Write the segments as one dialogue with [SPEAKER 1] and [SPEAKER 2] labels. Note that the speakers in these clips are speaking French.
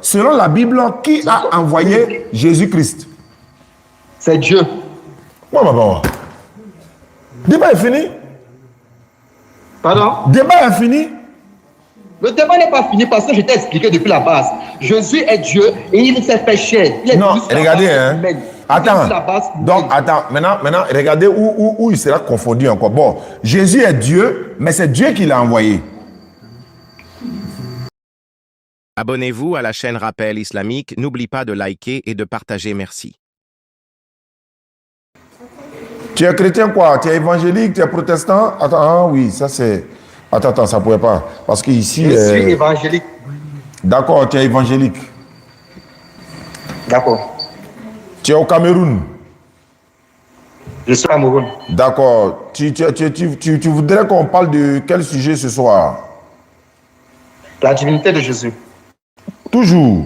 [SPEAKER 1] Selon la Bible, qui a envoyé Jésus-Christ?
[SPEAKER 2] C'est Dieu.
[SPEAKER 1] Bon. Débat est fini.
[SPEAKER 2] Pardon?
[SPEAKER 1] Débat est fini.
[SPEAKER 2] Le débat n'est pas fini parce que je t'ai expliqué depuis la base. Jésus est Dieu et il s'est fait chair.
[SPEAKER 1] Non, regardez, hein. Attends. Donc, attends. Maintenant, regardez où il sera confondu encore. Bon, Jésus est Dieu, mais c'est Dieu qui l'a envoyé.
[SPEAKER 3] Abonnez-vous à la chaîne Rappel Islamique. N'oublie pas de liker et de partager. Merci.
[SPEAKER 1] Tu es chrétien quoi? Tu es évangélique? Tu es protestant? Attends, oui, ça c'est... Attends, ça ne pouvait pas. Parce qu'ici...
[SPEAKER 2] Je suis évangélique.
[SPEAKER 1] D'accord, tu es évangélique.
[SPEAKER 2] D'accord.
[SPEAKER 1] Tu es au Cameroun?
[SPEAKER 2] Je suis au Cameroun.
[SPEAKER 1] D'accord. Tu voudrais qu'on parle de quel sujet ce soir?
[SPEAKER 2] La divinité de Jésus.
[SPEAKER 1] Toujours.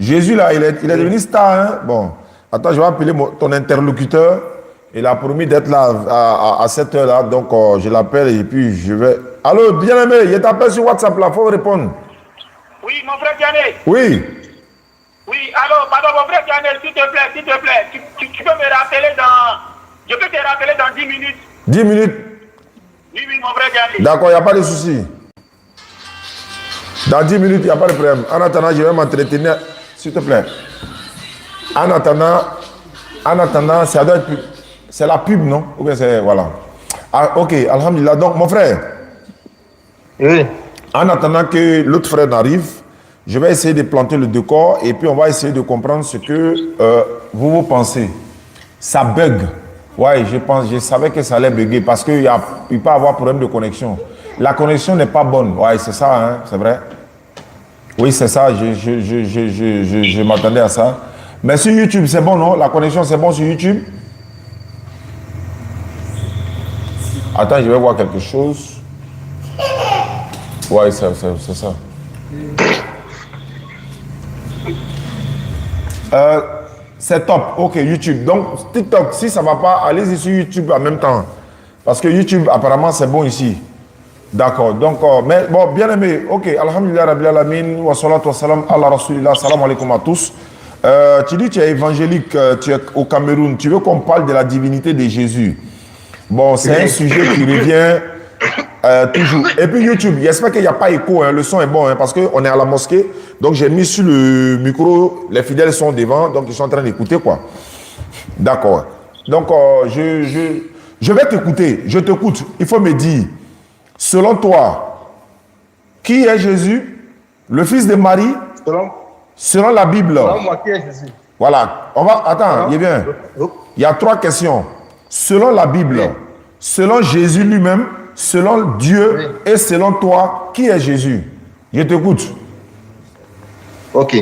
[SPEAKER 1] Jésus, là, il est devenu star, hein? Bon. Attends, je vais appeler ton interlocuteur. Il a promis d'être là à cette heure-là. Donc, je l'appelle et puis je vais... Allô, bien-aimé, il t'appelle sur WhatsApp, là. Il faut répondre.
[SPEAKER 4] Oui, mon frère Diané.
[SPEAKER 1] Oui.
[SPEAKER 4] Oui, alors, pardon, mon frère Diané, s'il te plaît. Tu peux me rappeler Je peux te rappeler dans 10 minutes.
[SPEAKER 1] 10 minutes?
[SPEAKER 4] Oui, mon frère Diané.
[SPEAKER 1] D'accord, il n'y a pas de souci. Dans 10 minutes, il n'y a pas de problème. En attendant, je vais m'entretenir, s'il te plaît. En attendant, c'est la pub, non? Ou bien c'est... Voilà. Ah, ok, alhamdulillah. Donc, mon frère.
[SPEAKER 2] Oui.
[SPEAKER 1] En attendant que l'autre frère n'arrive, je vais essayer de planter le décor et puis on va essayer de comprendre ce que vous pensez. Ça bug. Ouais, je savais que ça allait bugger parce qu'il peut y avoir problème de connexion. La connexion n'est pas bonne. Ouais, c'est ça, hein, c'est vrai. Oui, c'est ça, je m'attendais à ça. Mais sur YouTube, c'est bon, non? La connexion, c'est bon sur YouTube? Attends, je vais voir quelque chose. Ouais, c'est ça. C'est top. Ok, YouTube. Donc, TikTok, si ça ne va pas, allez-y sur YouTube en même temps. Parce que YouTube, apparemment, c'est bon ici. D'accord. Donc, mais bon, bien aimé. Ok, alhamdulillah, rabbil alamin, wa salatu wa salam ala rasulillah, salam alaikum à tous. Tu dis que tu es évangélique, tu es au Cameroun. Tu veux qu'on parle de la divinité de Jésus? Bon, c'est un sujet qui revient toujours. Et puis YouTube, j'espère qu'il n'y a pas écho, hein, le son est bon, hein, parce qu'on est à la mosquée. Donc j'ai mis sur le micro, les fidèles sont devant, donc ils sont en train d'écouter, quoi. D'accord. Donc je vais t'écouter, je t'écoute. Il faut me dire, selon toi, qui est Jésus, le fils de Marie, selon la Bible?
[SPEAKER 2] Selon moi, qui est Jésus?
[SPEAKER 1] Voilà. Attends, il est bien. Il y a 3 questions. Selon la Bible, selon Jésus lui-même, selon Dieu et selon toi, qui est Jésus? Je t'écoute.
[SPEAKER 2] Ok.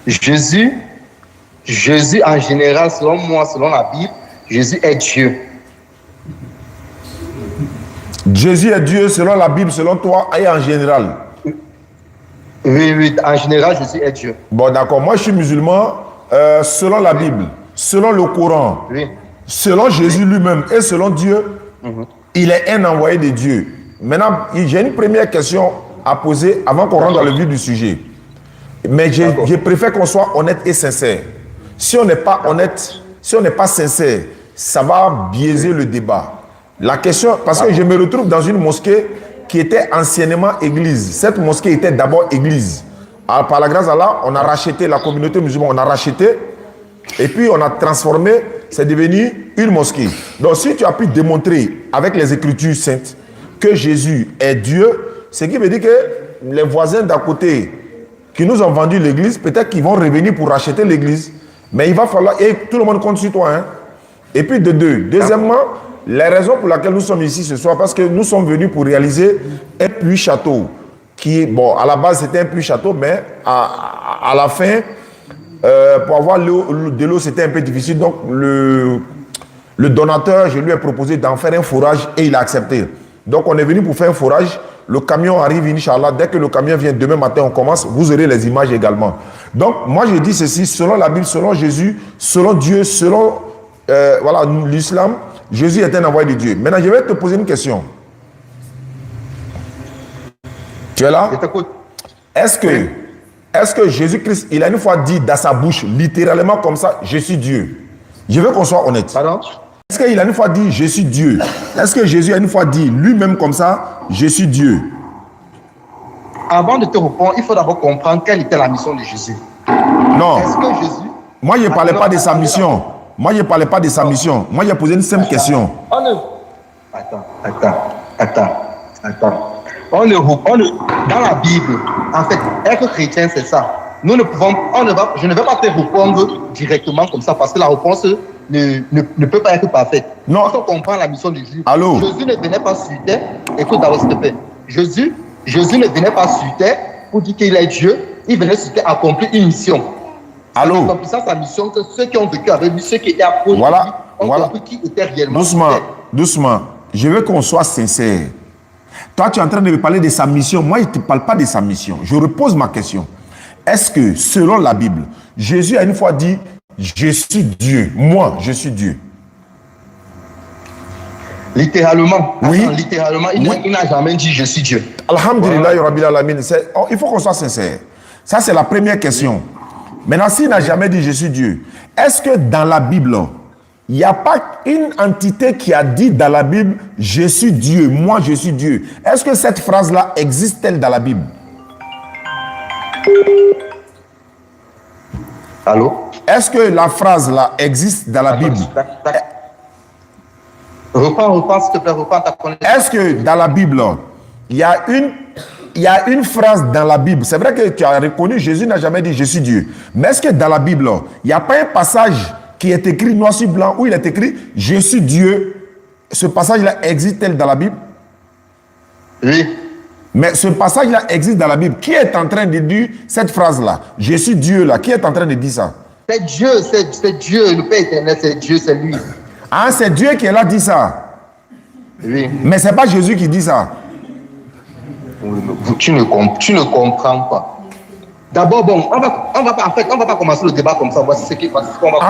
[SPEAKER 2] Jésus en général, selon moi, selon la Bible, Jésus est Dieu.
[SPEAKER 1] Jésus est Dieu selon la Bible, selon toi et en général.
[SPEAKER 2] Oui, en général, Jésus est Dieu.
[SPEAKER 1] Bon, d'accord. Moi, je suis musulman selon la Bible, selon le Coran, selon Jésus lui-même et selon Dieu, il est un envoyé de Dieu. Maintenant, j'ai une première question à poser avant qu'on rentre dans le vif du sujet. Mais je préfère qu'on soit honnête et sincère. Si on n'est pas honnête, si on n'est pas sincère, ça va biaiser le débat. La question, parce que je me retrouve dans une mosquée qui était anciennement église. Cette mosquée était d'abord église. Alors, par la grâce d'Allah, on a racheté la communauté musulmane, on a racheté et puis on a transformé, c'est devenu une mosquée. Donc si tu as pu démontrer avec les Écritures saintes que Jésus est Dieu, ce qui veut dire que les voisins d'à côté qui nous ont vendu l'église, peut-être qu'ils vont revenir pour racheter l'église. Mais il va falloir, et tout le monde compte sur toi, hein. Et puis deuxièmement, les raisons pour lesquelles nous sommes ici ce soir, parce que nous sommes venus pour réaliser un puits château, qui, bon, à la base c'était un puits château, mais à la fin, pour avoir de l'eau, c'était un peu difficile. Donc le donateur, je lui ai proposé d'en faire un forage et il a accepté. Donc on est venu pour faire un forage. Le camion arrive, Inch'Allah. Dès que le camion vient demain matin, on commence. Vous aurez les images également. Donc moi je dis ceci, selon la Bible, selon Jésus, selon Dieu, selon voilà, l'islam, Jésus est un envoyé de Dieu. Maintenant je vais te poser une question. Tu es là?
[SPEAKER 2] Je t'écoute.
[SPEAKER 1] Est-ce que Est-ce que Jésus-Christ, il a une fois dit dans sa bouche, littéralement comme ça, je suis Dieu? Je veux qu'on soit honnête.
[SPEAKER 2] Pardon?
[SPEAKER 1] Est-ce qu'il a une fois dit, je suis Dieu? Est-ce que Jésus a une fois dit, lui-même comme ça, je suis Dieu?
[SPEAKER 2] Avant de te répondre, il faut d'abord comprendre quelle était la mission de Jésus.
[SPEAKER 1] Non.
[SPEAKER 2] Est-ce que Jésus...
[SPEAKER 1] Moi, je ne parlais pas de sa mission. Moi, je ne parlais pas de sa mission. Moi, j'ai posé une simple question.
[SPEAKER 2] Attends. Dans la Bible, en fait, être chrétien, c'est ça. Nous ne pouvons, je ne vais pas te répondre directement comme ça parce que la réponse ne peut pas être parfaite.
[SPEAKER 1] Non.
[SPEAKER 2] Il faut comprendre la mission de Jésus.
[SPEAKER 1] Allô?
[SPEAKER 2] Jésus ne venait pas sur terre. Écoute d'abord, s'il te plaît. Jésus ne venait pas sur terre pour dire qu'il est Dieu. Il venait sur terre accomplir une mission.
[SPEAKER 1] Allô?
[SPEAKER 2] En accomplissant sa mission, que ceux qui ont vécu avec lui, ceux qui étaient approchés de lui, ont compris qui était réellement.
[SPEAKER 1] Doucement. Je veux qu'on soit sincère. Toi, tu es en train de me parler de sa mission. Moi, je ne te parle pas de sa mission. Je repose ma question. Est-ce que, selon la Bible, Jésus a une fois dit, je suis Dieu. Moi, je suis Dieu.
[SPEAKER 2] Littéralement.
[SPEAKER 1] Oui.
[SPEAKER 2] Attends, littéralement, il n'a jamais dit je suis Dieu.
[SPEAKER 1] Alhamdulillah, Rabbil Alamin. Il faut qu'on soit sincère. Ça, c'est la première question. Maintenant, s'il n'a jamais dit je suis Dieu, est-ce que dans la Bible, il n'y a pas une entité qui a dit dans la Bible je suis Dieu, moi je suis Dieu? Est-ce que cette phrase-là existe-t-elle dans la Bible?
[SPEAKER 2] Allô?
[SPEAKER 1] Est-ce que la phrase-là existe dans la Bible?
[SPEAKER 2] Reprends, s'il te plaît, reprends ta connaissance.
[SPEAKER 1] Est-ce que dans la Bible, il y a une phrase dans la Bible? C'est vrai que tu as reconnu, Jésus n'a jamais dit je suis Dieu. Mais est-ce que dans la Bible, il n'y a pas un passage qui est écrit noir sur blanc où il est écrit je suis Dieu? Ce passage-là existe-t-il dans la Bible?
[SPEAKER 2] Oui.
[SPEAKER 1] Mais ce passage-là existe dans la Bible. Qui est en train de dire cette phrase-là? Je suis Dieu là. Qui est en train de dire ça?
[SPEAKER 2] C'est Dieu, c'est Dieu, le Père éternel, c'est Dieu, c'est lui.
[SPEAKER 1] Ah, c'est Dieu qui est là dit ça.
[SPEAKER 2] Oui.
[SPEAKER 1] Mais ce n'est pas Jésus qui dit ça.
[SPEAKER 2] Tu ne comprends pas. D'abord, bon, on va pas commencer le débat comme ça. Voici ce qu'on va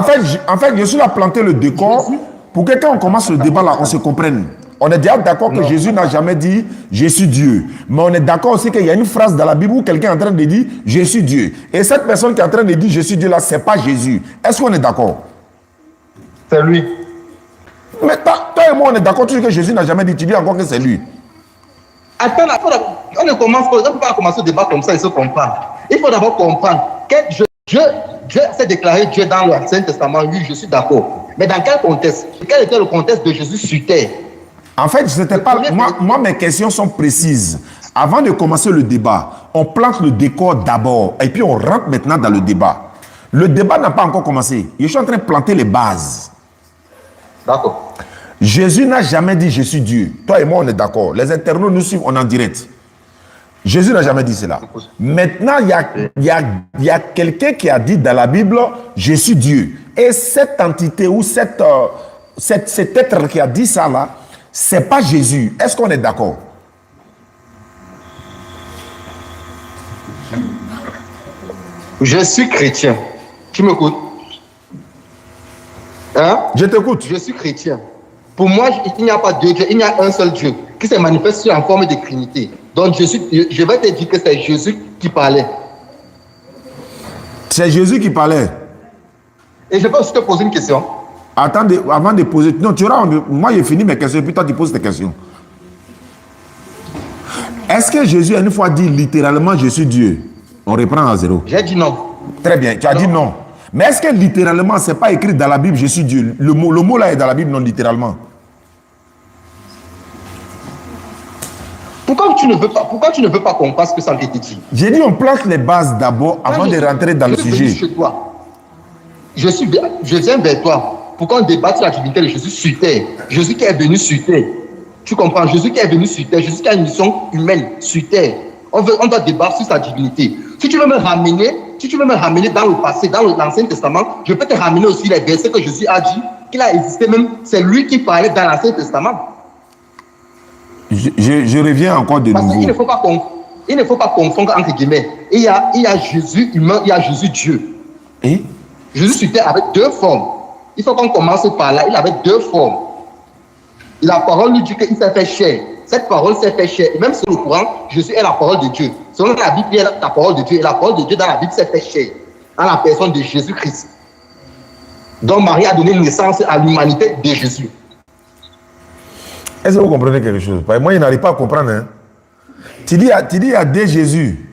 [SPEAKER 1] En fait, je suis là planter le décor pour que quand on commence le débat là, on se comprenne. On est déjà d'accord que Jésus n'a jamais dit « Je suis Dieu ». Mais on est d'accord aussi qu'il y a une phrase dans la Bible où quelqu'un est en train de dire « Je suis Dieu ». Et cette personne qui est en train de dire « Je suis Dieu » là, ce n'est pas Jésus. Est-ce qu'on est d'accord?
[SPEAKER 2] C'est lui.
[SPEAKER 1] Mais toi et moi, on est d'accord que Jésus n'a jamais dit. Tu dis encore que c'est lui.
[SPEAKER 2] Attends, on ne peut pas commencer le débat comme ça et se comprendre. Il faut d'abord comprendre que Dieu s'est déclaré Dieu dans l'Ancien Testament. Oui, je suis d'accord. Mais dans quel contexte? Quel était le contexte de Jésus sur terre?
[SPEAKER 1] En fait, c'était pas. Moi, mes questions sont précises. Avant de commencer le débat, on plante le décor d'abord et puis on rentre maintenant dans le débat. Le débat n'a pas encore commencé. Je suis en train de planter les bases.
[SPEAKER 2] D'accord.
[SPEAKER 1] Jésus n'a jamais dit je suis Dieu. Toi et moi, on est d'accord. Les internautes nous suivent, on est en direct. Jésus n'a jamais dit cela. Maintenant, il y a quelqu'un qui a dit dans la Bible je suis Dieu. Et cette entité ou cet être qui a dit ça là, c'est pas Jésus. Est-ce qu'on est d'accord?
[SPEAKER 2] Je suis chrétien. Tu m'écoutes? Hein?
[SPEAKER 1] Je t'écoute.
[SPEAKER 2] Je suis chrétien. Pour moi, il n'y a pas deux dieux, il y a un seul Dieu qui se manifeste en forme de Trinité. Donc, je vais te dire que c'est Jésus qui parlait.
[SPEAKER 1] C'est Jésus qui parlait.
[SPEAKER 2] Et je peux aussi te poser une question.
[SPEAKER 1] Attendez, avant de poser. Non, moi, j'ai fini mes questions, et puis toi, tu poses tes questions. Est-ce que Jésus a une fois dit littéralement je suis Dieu? On reprend à zéro.
[SPEAKER 2] J'ai dit non.
[SPEAKER 1] Très bien, tu as dit non. Mais est-ce que littéralement, ce n'est pas écrit dans la Bible je suis Dieu? Le mot là est dans la Bible, non littéralement.
[SPEAKER 2] Pourquoi tu ne veux pas comprendre ce que ça te dit?
[SPEAKER 1] J'ai dit on place les bases d'abord avant de rentrer dans le sujet.
[SPEAKER 2] Chez toi. Je viens vers toi pour qu'on débatte sur la divinité de Jésus sur terre. Jésus qui est venu sur terre. Tu comprends? Jésus qui est venu sur terre. Jésus qui a une mission humaine sur terre. On doit débattre sur sa divinité. Si tu veux me ramener dans le passé, dans l'Ancien Testament, je peux te ramener aussi les versets que Jésus a dit, qu'il a existé même. C'est lui qui parlait dans l'Ancien Testament.
[SPEAKER 1] Je reviens encore de nouveau.
[SPEAKER 2] Il ne faut pas confondre entre guillemets. Il y a Jésus humain, il y a Jésus Dieu.
[SPEAKER 1] Et?
[SPEAKER 2] Jésus sur terre avec deux formes. Il faut qu'on commence par là. Il avait deux formes. La parole lui dit qu'il s'est fait chair. Cette parole s'est fait chair. Et même sur le Coran, Jésus est la parole de Dieu. Selon la Bible, il est la parole de Dieu. Et la parole de Dieu dans la Bible s'est fait chair. En la personne de Jésus-Christ. Donc Marie a donné naissance à l'humanité de Jésus.
[SPEAKER 1] Est-ce que vous comprenez quelque chose? Parce que moi, je n'arrive pas à comprendre. Hein? Tu dis il y a des Jésus.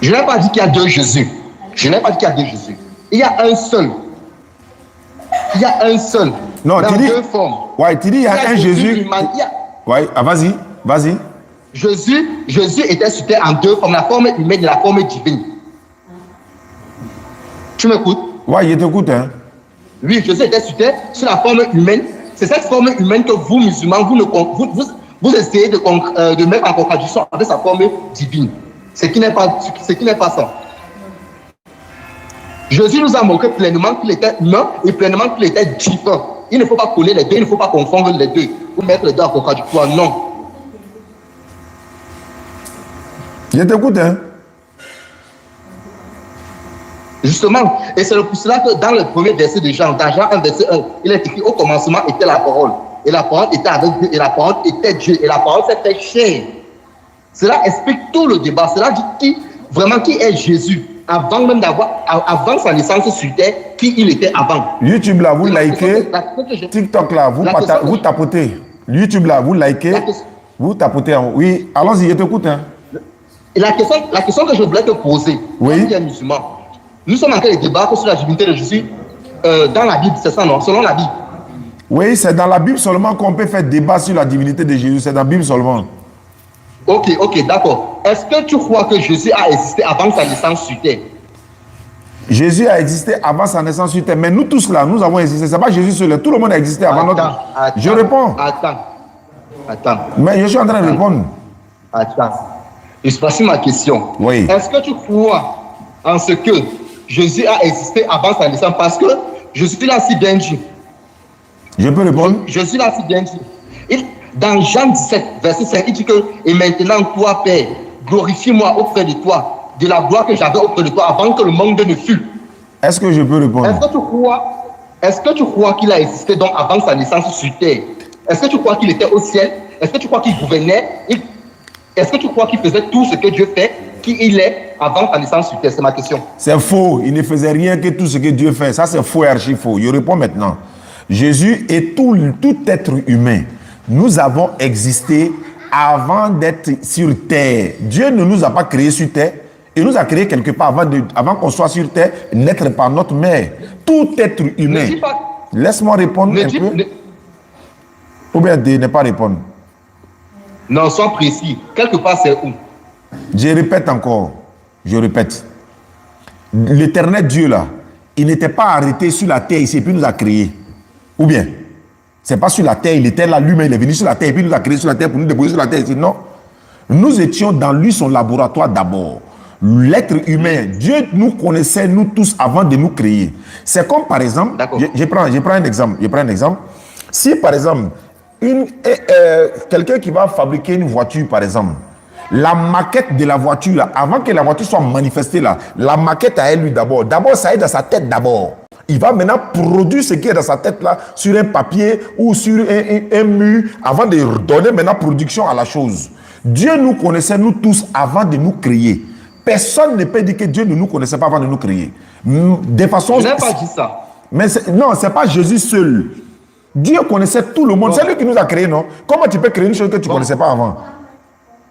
[SPEAKER 2] Je n'ai pas dit qu'il y a deux Jésus. Je n'ai pas dit qu'il y a deux Jésus. Il y a un seul. Il y a un seul.
[SPEAKER 1] Non,
[SPEAKER 2] dans
[SPEAKER 1] tu dis.
[SPEAKER 2] deux formes.
[SPEAKER 1] Ouais, tu dis il y a un Jésus. Ouais, vas-y, vas-y.
[SPEAKER 2] Jésus était sur terre en deux formes, la forme humaine et la forme divine. Tu m'écoutes?
[SPEAKER 1] Ouais, je t'écoute. Hein.
[SPEAKER 2] Oui, Jésus était sur terre sur la forme humaine. C'est cette forme humaine que vous, musulmans, vous essayez de mettre en contradiction avec sa forme divine. Ce qui n'est pas ça. Jésus nous a montré pleinement qu'il était humain et pleinement qu'il était divin. Il ne faut pas coller les deux, il ne faut pas confondre les deux. Ou mettre les deux en contradictoire, non.
[SPEAKER 1] Je t'écoute, hein.
[SPEAKER 2] Justement, et c'est pour cela que dans le premier verset de Jean, dans Jean 1, verset 1, il est écrit: au commencement était la parole. Et la parole était avec Dieu, et la parole était Dieu, et la parole s'est fait chair. Cela explique tout le débat. Cela dit qui est Jésus, avant même avant sa naissance sur terre, qui il était avant.
[SPEAKER 1] YouTube là, vous likez. TikTok là, vous tapotez. YouTube là, vous likez. Vous tapotez. Oui, allons-y, je t'écoute. Hein.
[SPEAKER 2] La question que je voulais te poser,
[SPEAKER 1] oui.
[SPEAKER 2] Qui est musulman, nous sommes en train de débattre sur la divinité de Jésus dans la Bible, c'est ça, non? Selon la Bible.
[SPEAKER 1] Oui, c'est dans la Bible seulement qu'on peut faire débat sur la divinité de Jésus. C'est dans la Bible seulement.
[SPEAKER 2] Ok, d'accord. Est-ce que tu crois que Jésus a existé avant sa naissance sur terre?
[SPEAKER 1] Jésus a existé avant sa naissance sur terre. Mais nous tous là, nous avons existé. Ce n'est pas Jésus seul. Tout le monde a existé avant notre... Je réponds.
[SPEAKER 2] Attends.
[SPEAKER 1] Mais je suis en train de répondre.
[SPEAKER 2] Attends. Je passe ma question.
[SPEAKER 1] Oui.
[SPEAKER 2] Est-ce que tu crois en ce que Jésus a existé avant sa naissance? Parce que Jésus l'a si bien dit.
[SPEAKER 1] Je peux répondre?
[SPEAKER 2] Jésus l'a si bien dit. Dans Jean 17, verset 5, il dit que « Et maintenant, toi, Père, glorifie-moi auprès de toi, de la gloire que j'avais auprès de toi avant que le monde ne fût. »
[SPEAKER 1] Est-ce que je peux répondre?
[SPEAKER 2] Est-ce que tu crois qu'il a existé donc avant sa naissance sur terre? Est-ce que tu crois qu'il était au ciel? Est-ce que tu crois qu'il gouvernait? Est-ce que tu crois qu'il faisait tout ce que Dieu fait, qui il est avant sa naissance sur terre? C'est ma question.
[SPEAKER 1] C'est faux. Il ne faisait rien que tout ce que Dieu fait. Ça, c'est faux et archi faux. Je réponds maintenant. Jésus est tout être humain. Nous avons existé avant d'être sur terre. Dieu ne nous a pas créés sur terre. Il nous a créés quelque part avant qu'on soit sur terre, naître par notre mère. Tout être humain. Laisse-moi répondre un peu. Ou bien ne pas répondre.
[SPEAKER 2] Non, sois précis. Quelque part, c'est où?
[SPEAKER 1] Je répète encore. Je répète. L'éternel Dieu là, il n'était pas arrêté sur la terre ici et puis nous a créés. Ou bien? C'est pas sur la terre, il était là lui-même, il est venu sur la terre et puis il nous a créés sur la terre pour nous déposer sur la terre ici. Non. Nous étions dans lui son laboratoire d'abord. L'être humain, Dieu nous connaissait nous tous avant de nous créer. C'est comme par exemple, je prends un exemple. Si par exemple, quelqu'un qui va fabriquer une voiture par exemple, la maquette de la voiture là, avant que la voiture soit manifestée là, la maquette à elle lui d'abord ça est dans sa tête d'abord. Il va maintenant produire ce qui est dans sa tête là sur un papier ou sur un mur avant de donner maintenant production à la chose. Dieu nous connaissait nous tous avant de nous créer. Personne ne peut dire que Dieu ne nous connaissait pas avant de nous créer. De façon...
[SPEAKER 2] Je n'ai pas dit ça.
[SPEAKER 1] Mais non, ce n'est pas Jésus seul. Dieu connaissait tout le monde. C'est lui qui nous a créés, non? Comment tu peux créer une chose que tu ne connaissais pas avant?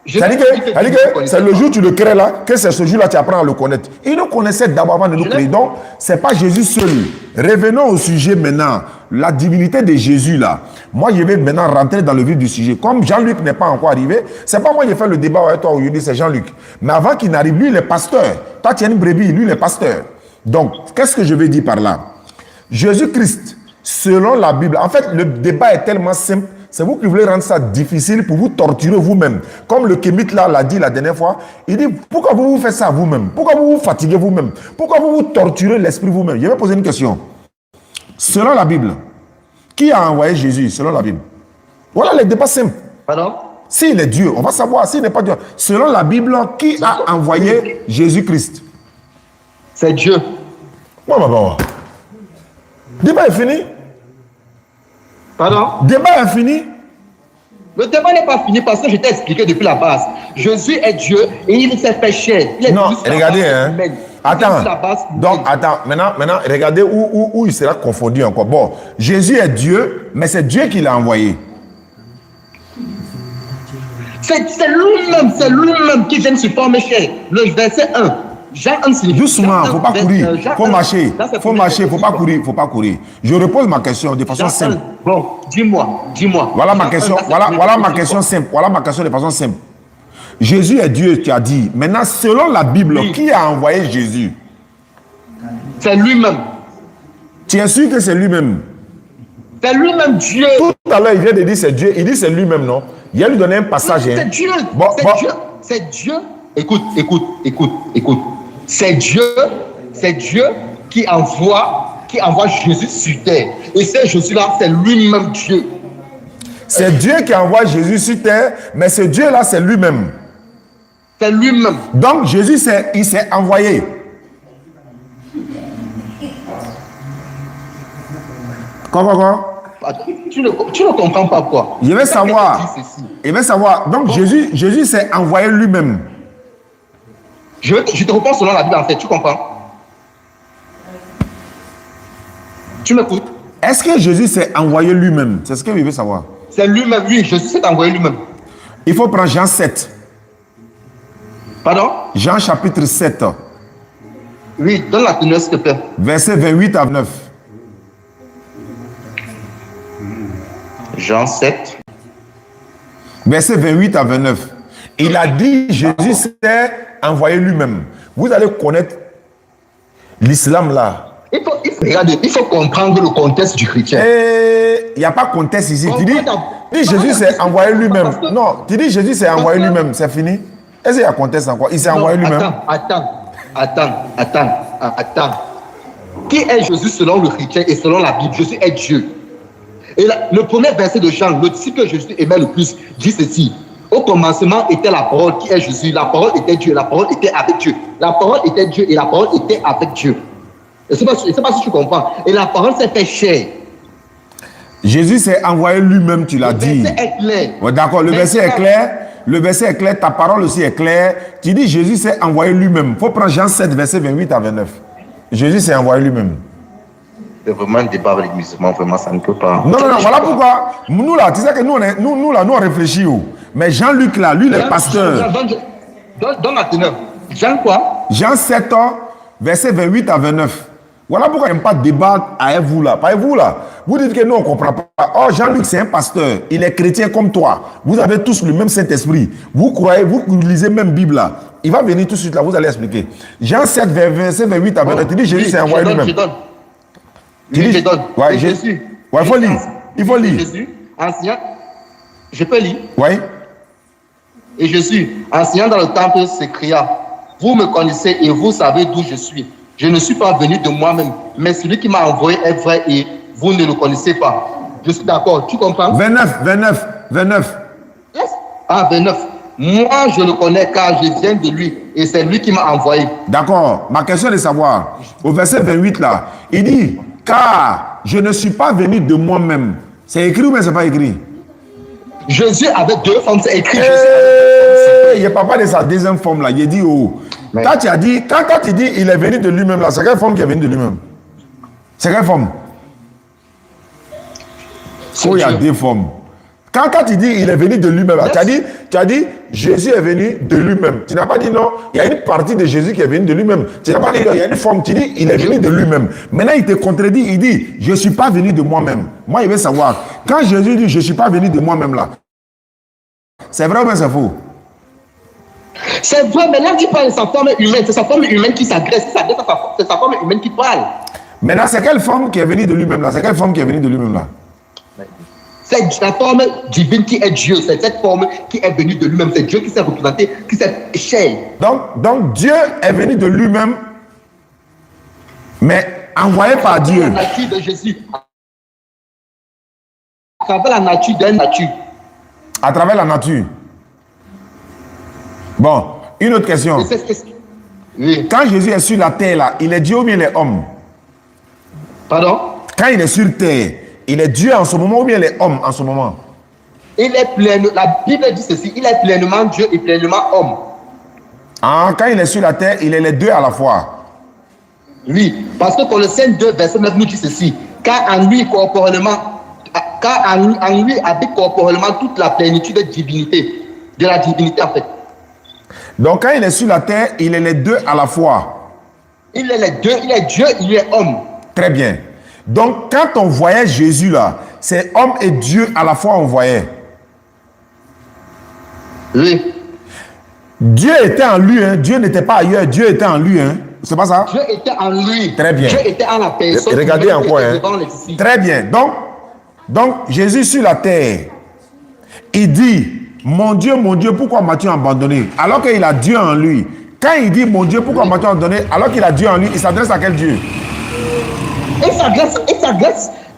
[SPEAKER 1] C'est-à-dire que c'est le jour où tu le crées là, que c'est ce jour-là que tu apprends à le connaître. Il nous connaissait d'abord avant de nous créer. Donc, ce n'est pas Jésus seul. Revenons au sujet maintenant. La divinité de Jésus là. Moi, je vais maintenant rentrer dans le vif du sujet. Comme Jean-Luc n'est pas encore arrivé, c'est pas moi qui ai fait le débat avec toi aujourd'hui, c'est Jean-Luc. Mais avant qu'il n'arrive, lui, il est pasteur. Toi, tu as une brebis, lui, il est pasteur. Donc, qu'est-ce que je veux dire par là? Jésus-Christ, selon la Bible, en fait, le débat est tellement simple. C'est vous qui voulez rendre ça difficile pour vous torturer vous-même. Comme le Kémite là l'a dit la dernière fois, il dit, pourquoi vous vous faites ça vous-même? Pourquoi vous vous fatiguez vous-même? Pourquoi vous vous torturez l'esprit vous-même? Je vais poser une question. Selon la Bible, qui a envoyé Jésus selon la Bible? Voilà le débat simple.
[SPEAKER 2] Pardon?
[SPEAKER 1] S'il est Dieu, on va savoir. S'il n'est pas Dieu. Selon la Bible, qui a envoyé Jésus-Christ?
[SPEAKER 2] C'est Dieu.
[SPEAKER 1] Le débat est fini.
[SPEAKER 2] Pardon?
[SPEAKER 1] Débat est fini.
[SPEAKER 2] Le débat n'est pas fini parce que je t'ai expliqué depuis la base. Jésus est Dieu et il s'est fait chair.
[SPEAKER 1] Non, regardez, hein. Attends. Donc, attends. Maintenant, regardez où il sera confondu encore. Bon, Jésus est Dieu, mais c'est Dieu qui l'a envoyé.
[SPEAKER 2] C'est lui-même qui vient se former chair. Le verset 1. Jean 1 signifie.
[SPEAKER 1] Doucement, faut pas courir. Faut marcher. Faut marcher, faut pas courir. Faut pas courir. Je repose ma question de façon simple.
[SPEAKER 2] Bon, dis-moi.
[SPEAKER 1] Voilà ma question. Voilà ma question simple. Voilà ma question de façon simple. Jésus est Dieu, tu as dit. Maintenant, selon la Bible, oui, qui a envoyé Jésus?
[SPEAKER 2] C'est lui-même.
[SPEAKER 1] Tu es sûr que c'est lui-même?
[SPEAKER 2] C'est lui-même Dieu.
[SPEAKER 1] Tout à l'heure, il vient de dire c'est Dieu. Il dit c'est lui-même, non? Il a lui donné un passage.
[SPEAKER 2] C'est Dieu.
[SPEAKER 1] Bon.
[SPEAKER 2] C'est Dieu. Écoute. C'est Dieu qui envoie Jésus sur terre. Et ce Jésus-là, c'est lui-même Dieu.
[SPEAKER 1] C'est Dieu qui envoie Jésus sur terre, mais ce Dieu-là, c'est lui-même.
[SPEAKER 2] C'est lui-même.
[SPEAKER 1] Donc, Jésus, il s'est envoyé. Quoi?
[SPEAKER 2] Tu ne comprends pas quoi.
[SPEAKER 1] Je vais savoir. Donc, Jésus s'est envoyé lui-même.
[SPEAKER 2] Je te réponds selon la Bible, en fait. Tu comprends? Tu m'écoutes?
[SPEAKER 1] Est-ce que Jésus s'est envoyé lui-même? C'est ce que je veux savoir.
[SPEAKER 2] C'est lui-même, oui. Jésus s'est envoyé lui-même.
[SPEAKER 1] Il faut prendre Jean 7.
[SPEAKER 2] Pardon?
[SPEAKER 1] Jean chapitre 7.
[SPEAKER 2] Oui, donne la teneur, s'il te plaît.
[SPEAKER 1] Verset 28 à 9.
[SPEAKER 2] Jean 7.
[SPEAKER 1] Verset 28 à 29. Il a dit, Jésus s'est envoyé lui-même. Vous allez connaître l'islam là.
[SPEAKER 2] Il faut comprendre le contexte du chrétien.
[SPEAKER 1] Il n'y a pas de contexte ici. Tu dis Jésus s'est envoyé lui-même. Non, tu dis Jésus s'est envoyé lui-même. C'est fini. Est-ce qu'il y a contexte encore? Il s'est envoyé lui-même.
[SPEAKER 2] Attends. Qui est Jésus selon le chrétien et selon la Bible? Jésus est Dieu. Et le premier verset de Jean, le disciple que Jésus aimait le plus, dit ceci. Au commencement était la parole qui est Jésus. La parole était Dieu. La parole était avec Dieu. La parole était Dieu et la parole était avec Dieu. Je ne sais pas si tu comprends. Et la parole s'est fait chair.
[SPEAKER 1] Jésus s'est envoyé lui-même, tu l'as dit.
[SPEAKER 2] Le verset est clair.
[SPEAKER 1] Ouais, d'accord, le verset est clair. Le verset est clair, ta parole aussi est claire. Tu dis Jésus s'est envoyé lui-même. Il faut prendre Jean 7, verset 28 à 29. Jésus s'est envoyé lui-même.
[SPEAKER 2] C'est vraiment un débat avec les musulmans, vraiment, ça ne peut pas.
[SPEAKER 1] Non, voilà pourquoi. Nous là, tu sais que nous on réfléchit. Mais Jean-Luc là, lui, il est pasteur.
[SPEAKER 2] Donne la teneur. Jean quoi?
[SPEAKER 1] Jean 7, verset 28 à 29. Voilà pourquoi il n'y a pas de débat avec vous là. Pas avec vous là. Vous dites que nous on ne comprend pas. Oh, Jean-Luc, c'est un pasteur. Il est chrétien comme toi. Vous avez tous le même Saint-Esprit. Vous croyez, vous lisez même Bible là. Il va venir tout de suite là, vous allez expliquer. Jean 7, verset 28 à 29. Tu dis Jésus s'est envoyé lui-même.
[SPEAKER 2] Je donne.
[SPEAKER 1] Ouais,
[SPEAKER 2] Jésus.
[SPEAKER 1] Ouais, il faut lire. Il faut lire.
[SPEAKER 2] Jésus, enseignant. Je peux lire.
[SPEAKER 1] Oui.
[SPEAKER 2] Et Jésus, enseignant dans le temple, s'écria: vous me connaissez et vous savez d'où je suis. Je ne suis pas venu de moi-même, mais celui qui m'a envoyé est vrai et vous ne le connaissez pas. Je suis d'accord, tu comprends?
[SPEAKER 1] 29.
[SPEAKER 2] Yes. Ah, 29. Moi, je le connais car je viens de lui et c'est lui qui m'a envoyé.
[SPEAKER 1] D'accord. Ma question est de savoir, au verset 28 là, il dit, car je ne suis pas venu de moi-même. C'est écrit ou bien c'est pas écrit?
[SPEAKER 2] Jésus avait deux formes, c'est écrit.
[SPEAKER 1] Il n'y a pas de sa deuxième forme là. Il dit, oh. Mais quand tu as dit, quand tu dis il est venu de lui-même là, c'est quelle forme qui est venu de lui-même? C'est quelle forme? Oh, il y a deux formes. Quand tu dis il est venu de lui-même, tu as dit Jésus est venu de lui-même. Tu n'as pas dit non, il y a une partie de Jésus qui est venu de lui-même. Tu n'as pas dit non, il y a une forme, tu dis il est venu de lui-même. Maintenant il te contredit, il dit je ne suis pas venu de moi-même. Moi il veut savoir, quand Jésus dit je ne suis pas venu de moi-même là, c'est vrai ou bien c'est faux?
[SPEAKER 2] C'est vrai, mais là tu parles de sa forme humaine, c'est sa forme humaine qui s'agresse, c'est sa forme humaine qui parle.
[SPEAKER 1] Maintenant c'est quelle forme qui est venue de lui-même là? C'est quelle forme qui est venue de lui-même là?
[SPEAKER 2] C'est la forme divine qui est Dieu. C'est cette forme qui est venue de lui-même. C'est Dieu qui s'est représenté, qui s'est chair.
[SPEAKER 1] Donc Dieu est venu de lui-même, mais envoyé par Dieu.
[SPEAKER 2] La nature de Jésus. À travers la nature d'une nature.
[SPEAKER 1] À travers la nature. Bon, une autre question.
[SPEAKER 2] Oui.
[SPEAKER 1] Quand Jésus est sur la terre là, il est Dieu ou bien il est homme?
[SPEAKER 2] Pardon?
[SPEAKER 1] Quand il est sur terre, Il est Dieu en ce moment ou bien il est homme en ce moment?
[SPEAKER 2] Il est pleinement, la Bible dit ceci, il est pleinement Dieu et pleinement homme.
[SPEAKER 1] Ah, quand il est sur la terre, il est les deux à la fois.
[SPEAKER 2] Oui, parce que Colossiens 2, verset 9 nous dit ceci, car en lui habite corporellement toute la plénitude de divinité, de la divinité en fait.
[SPEAKER 1] Donc quand il est sur la terre, il est les deux à la fois.
[SPEAKER 2] Il est les deux, il est Dieu, il est homme.
[SPEAKER 1] Très bien. Donc quand on voyait Jésus là, c'est homme et Dieu à la fois on voyait.
[SPEAKER 2] Oui.
[SPEAKER 1] Dieu était en lui, hein. Dieu n'était pas ailleurs, Dieu était en lui. Hein. C'est pas ça?
[SPEAKER 2] Dieu était en lui.
[SPEAKER 1] Très bien.
[SPEAKER 2] Dieu était en la personne.
[SPEAKER 1] Regardez encore. Hein. Très bien. Donc, Jésus sur la terre, il dit, mon Dieu, pourquoi m'as-tu abandonné? Alors qu'il a Dieu en lui. Quand il dit, mon Dieu, pourquoi m'as-tu abandonné? Alors qu'il a Dieu en lui, il s'adresse à quel Dieu?
[SPEAKER 2] Il s'adresse.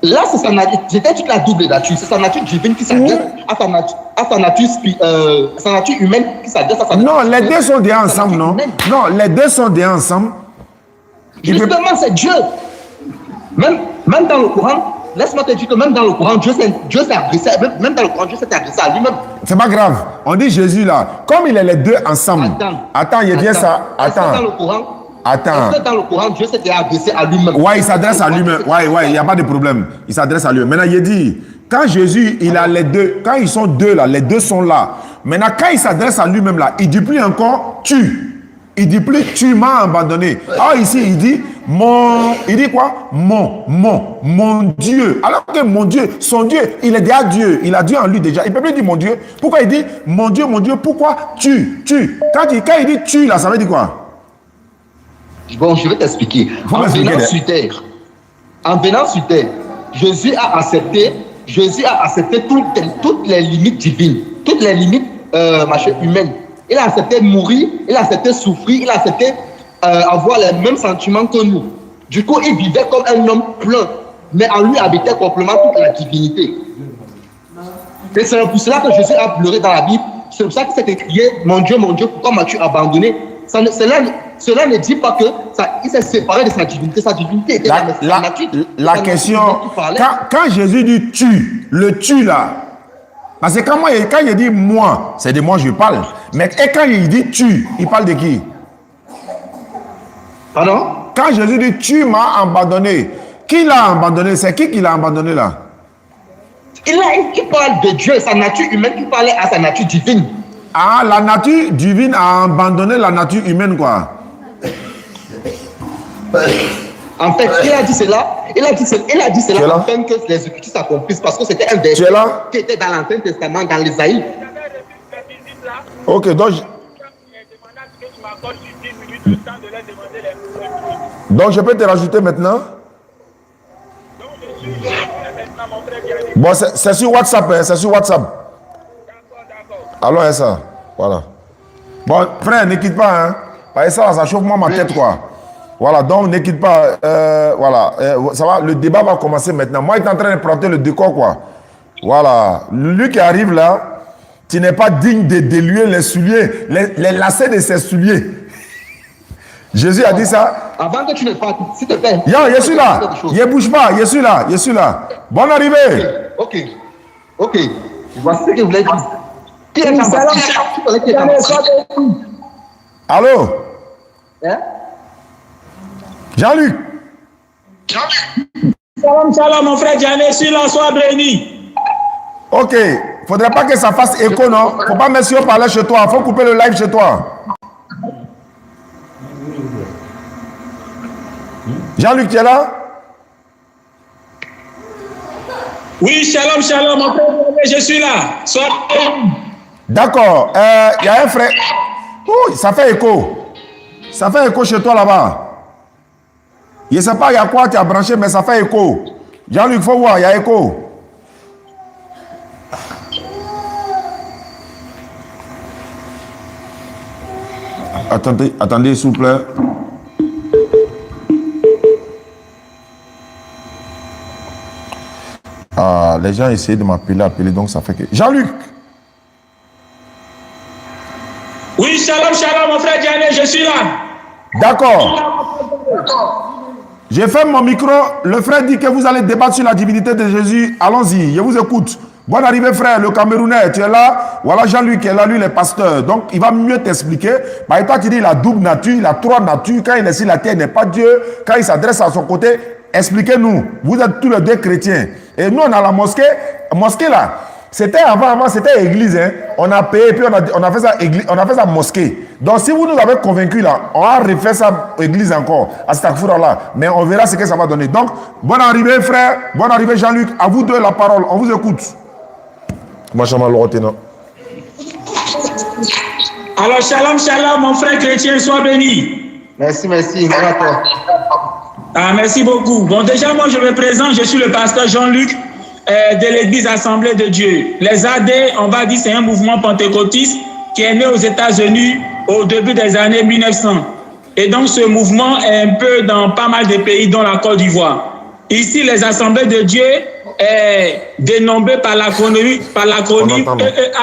[SPEAKER 2] Là, c'est sa nature. J'étais toute la double nature. C'est sa nature divine qui s'adresse à sa nature humaine qui s'adresse à sa nature.
[SPEAKER 1] Non, les deux sont déjà ensemble, non? Non, les deux sont déjà ensemble.
[SPEAKER 2] Justement, c'est Dieu. Même dans le Coran, laisse-moi te dire que même dans le Coran, Dieu s'est adressé, même dans le Coran, Dieu s'est adressé à lui-même.
[SPEAKER 1] C'est pas grave. On dit Jésus là, comme il est les deux ensemble. Attends, il dit ça. Attends.
[SPEAKER 2] Est-ce que dans le Coran, Dieu s'est adressé à lui-même?
[SPEAKER 1] Ouais, il s'adresse à lui-même. Ouais, il n'y a pas de problème. Il s'adresse à lui-même. Maintenant, il dit, quand Jésus, il a les deux, quand ils sont deux là, les deux sont là. Maintenant, quand il s'adresse à lui-même là, il dit plus encore tu. Il dit plus tu m'as abandonné. Ah, ici, il dit il dit quoi? Mon Dieu. Alors que mon Dieu, son Dieu, il est déjà Dieu. Il a Dieu en lui déjà. Il ne peut plus dire mon Dieu. Pourquoi il dit mon Dieu, pourquoi tu? Quand il dit tu là, ça veut dire quoi?
[SPEAKER 2] Bon, je vais t'expliquer. En venant sur terre, Jésus a accepté toutes les limites divines, toutes les limites humaines. Il a accepté mourir, il a accepté souffrir, il a accepté avoir les mêmes sentiments que nous. Du coup, il vivait comme un homme plein, mais en lui habitait complètement toute la divinité. Et c'est pour cela que Jésus a pleuré dans la Bible. C'est pour ça qu'il s'est écrié, mon Dieu, pourquoi m'as-tu abandonné? Cela ne dit pas qu'il s'est séparé de sa divinité. Sa divinité était dans sa nature.
[SPEAKER 1] La question, quand Jésus dit tu, le tu là, parce que quand il dit moi, c'est de moi je parle. Mais quand il dit tu, il parle de qui?
[SPEAKER 2] Pardon?
[SPEAKER 1] Quand Jésus dit tu m'as abandonné, qui l'a abandonné? C'est qui l'a abandonné là?
[SPEAKER 2] Il parle de Dieu, sa nature humaine qui parlait à sa nature divine.
[SPEAKER 1] Ah, la nature divine a abandonné la nature humaine, quoi.
[SPEAKER 2] En fait, il a dit cela afin que les Écritures s'accomplissent, parce que c'était un verset qui était dans l'Ancien Testament, dans l'Ésaïe.
[SPEAKER 1] Ok, donc je peux te rajouter maintenant? Bon, c'est sur WhatsApp, hein, c'est sur WhatsApp. Alors, c'est ça. Voilà. Bon, frère, ne quitte pas, hein. Parce que ça chauffe moi ma tête, quoi. Voilà, donc ne quitte pas. Voilà. Ça va, le débat va commencer maintenant. Moi, il est en train de planter le décor, quoi. Voilà. Lui qui arrive là, tu n'es pas digne de déluer les souliers, les lacets de ses souliers. Jésus a dit ça.
[SPEAKER 2] Avant que tu ne partes, s'il te plaît.
[SPEAKER 1] Je suis là. Ne bouge pas. Je suis là. Bonne arrivée.
[SPEAKER 2] Ok. Voici ce que vous voulez dire. Qui est
[SPEAKER 1] allô?
[SPEAKER 2] Hein?
[SPEAKER 1] Jean-Luc.
[SPEAKER 5] Salam, mon frère Diané, je suis là, sois béni.
[SPEAKER 1] Ok. Faudrait pas que ça fasse écho, non? Faut pas mettre sur parler chez toi. Faut couper le live chez toi. Jean-Luc, tu es là?
[SPEAKER 5] Oui, shalom, mon frère Diané, je suis là. Sois béni.
[SPEAKER 1] D'accord. Il y a un frère. Oh, ça fait écho. Ça fait écho chez toi là-bas. Je ne sais pas il y a quoi tu as branché, mais ça fait écho. Jean-Luc, il faut voir, il y a écho. Attendez, s'il vous plaît. Ah, les gens essaient de m'appeler, donc ça fait que... Jean-Luc!
[SPEAKER 5] Oui, shalom, mon frère Diané, je suis là.
[SPEAKER 1] D'accord. J'ai fait mon micro. Le frère dit que vous allez débattre sur la divinité de Jésus. Allons-y, je vous écoute. Bonne arrivée, frère, le Camerounais. Tu es là. Voilà Jean-Luc qui est là, lui, le pasteur. Donc, il va mieux t'expliquer. Bah, toi, tu dis, il a double nature, il a trois natures. Quand il est sur la terre, il n'est pas Dieu. Quand il s'adresse à son côté, expliquez-nous. Vous êtes tous les deux chrétiens. Et nous, on a la mosquée. Mosquée, là, c'était avant, c'était église. Hein. On a payé, puis on a fait ça église, on a fait ça mosquée. Donc, si vous nous avez convaincus, là, on a refait ça église encore. À Stakfoura-là. Mais on verra ce que ça va donner. Donc, bonne arrivée, frère. Bonne arrivée, Jean-Luc. À vous deux, la parole. On vous écoute.
[SPEAKER 5] Alors, shalom, shalom, mon frère chrétien, sois béni.
[SPEAKER 2] Merci, merci. Merci à toi.
[SPEAKER 5] Ah, merci beaucoup. Bon, déjà, moi, je me présente. Je suis le pasteur Jean-Luc de l'Église Assemblée de Dieu. Les AD, on va dire, c'est un mouvement pentecôtiste qui est né aux États-Unis au début des années 1900. Et donc, ce mouvement est un peu dans pas mal de pays, dont la Côte d'Ivoire. Ici, les Assemblées de Dieu est dénommé par l'acronyme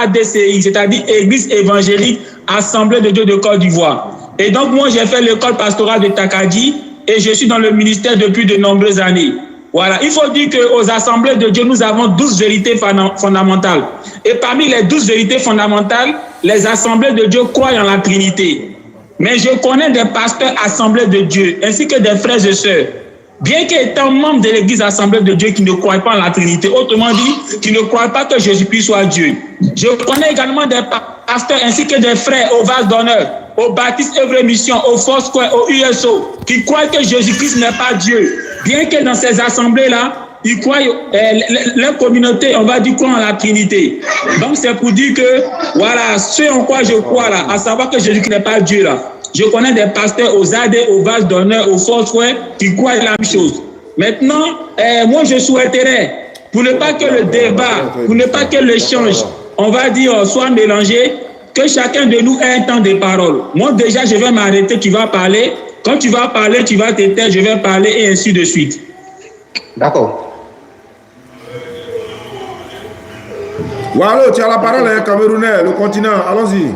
[SPEAKER 5] ADCI, c'est-à-dire Église évangélique Assemblée de Dieu de Côte d'Ivoire. Et donc, moi, j'ai fait l'école pastorale de Takadi et je suis dans le ministère depuis de nombreuses années. Voilà, il faut dire qu'aux Assemblées de Dieu, nous avons 12 vérités fondamentales. Et parmi les 12 vérités fondamentales, les Assemblées de Dieu croient en la Trinité. Mais je connais des pasteurs Assemblées de Dieu, ainsi que des frères et sœurs, bien qu'étant membre de l'Église Assemblée de Dieu qui ne croient pas en la Trinité, autrement dit, qui ne croient pas que Jésus-Christ soit Dieu. Je connais également des pasteurs ainsi que des frères au vase d'honneur, au Baptiste Œuvre Mission, au Foursquare, au USO, qui croient que Jésus-Christ n'est pas Dieu. Bien que dans ces assemblées-là, ils croient, leur communauté, on va dire, croit en la Trinité. Donc c'est pour dire que, voilà, ce en quoi je crois là, à savoir que Jésus-Christ n'est pas Dieu là. Je connais des pasteurs aux AD, au vase d'honneur, au Foursquare, qui croient la même chose. Maintenant, moi je souhaiterais, pour ne pas que le débat, pour ne pas que l'échange, on va dire, soit mélangé, que chacun de nous ait un temps de parole. Moi déjà, je vais m'arrêter, tu vas parler. Quand tu vas parler, tu vas te taire, je vais parler et ainsi de suite.
[SPEAKER 2] D'accord.
[SPEAKER 1] Voilà, tu as la parole, hein, Camerounais, le continent. Allons-y.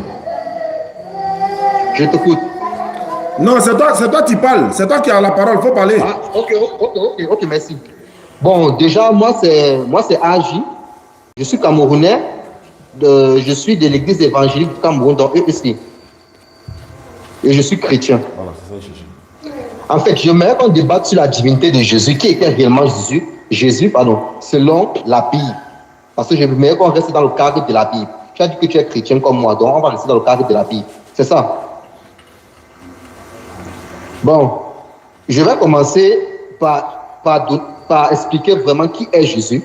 [SPEAKER 2] Je t'écoute.
[SPEAKER 1] Non, c'est toi qui parles. C'est toi qui as la parole. Il faut parler.
[SPEAKER 2] Ah, ok, merci. Bon, déjà, moi, c'est Agi. Je suis Camerounais. Je suis de l'église évangélique du Cameroun dans EEC. Et je suis chrétien. Voilà, c'est ça, en fait, j'aimerais qu'on débatte sur la divinité de Jésus. Qui était réellement Jésus? Jésus, selon la Bible. Parce que j'aimerais qu'on reste dans le cadre de la Bible. Tu as dit que tu es chrétien comme moi, donc on va rester dans le cadre de la Bible. C'est ça. Bon, je vais commencer par expliquer vraiment qui est Jésus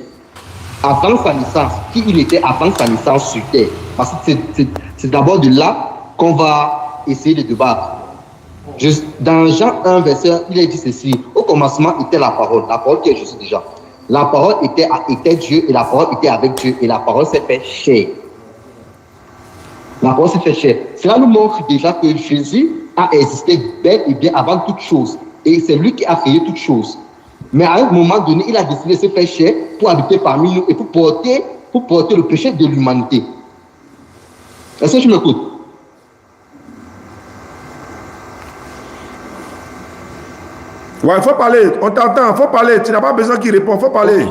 [SPEAKER 2] avant sa naissance, qui il était avant sa naissance sur terre. Parce que c'est d'abord de là qu'on va essayer de débattre. Dans Jean 1, verset, il est dit ceci: au commencement était la parole qui est Jésus déjà. La parole était Dieu et la parole était avec Dieu et la parole s'est fait chair. La parole s'est fait chair. Cela nous montre déjà que Jésus a existé bel et bien avant toute chose. Et c'est lui qui a créé toutes choses. Mais à un moment donné, il a décidé de se faire chair pour habiter parmi nous et pour porter le péché de l'humanité. Est-ce que tu m'écoutes?
[SPEAKER 1] Ouais, il faut parler. On t'entend, il faut parler. Tu n'as pas besoin qu'il réponde, il faut parler.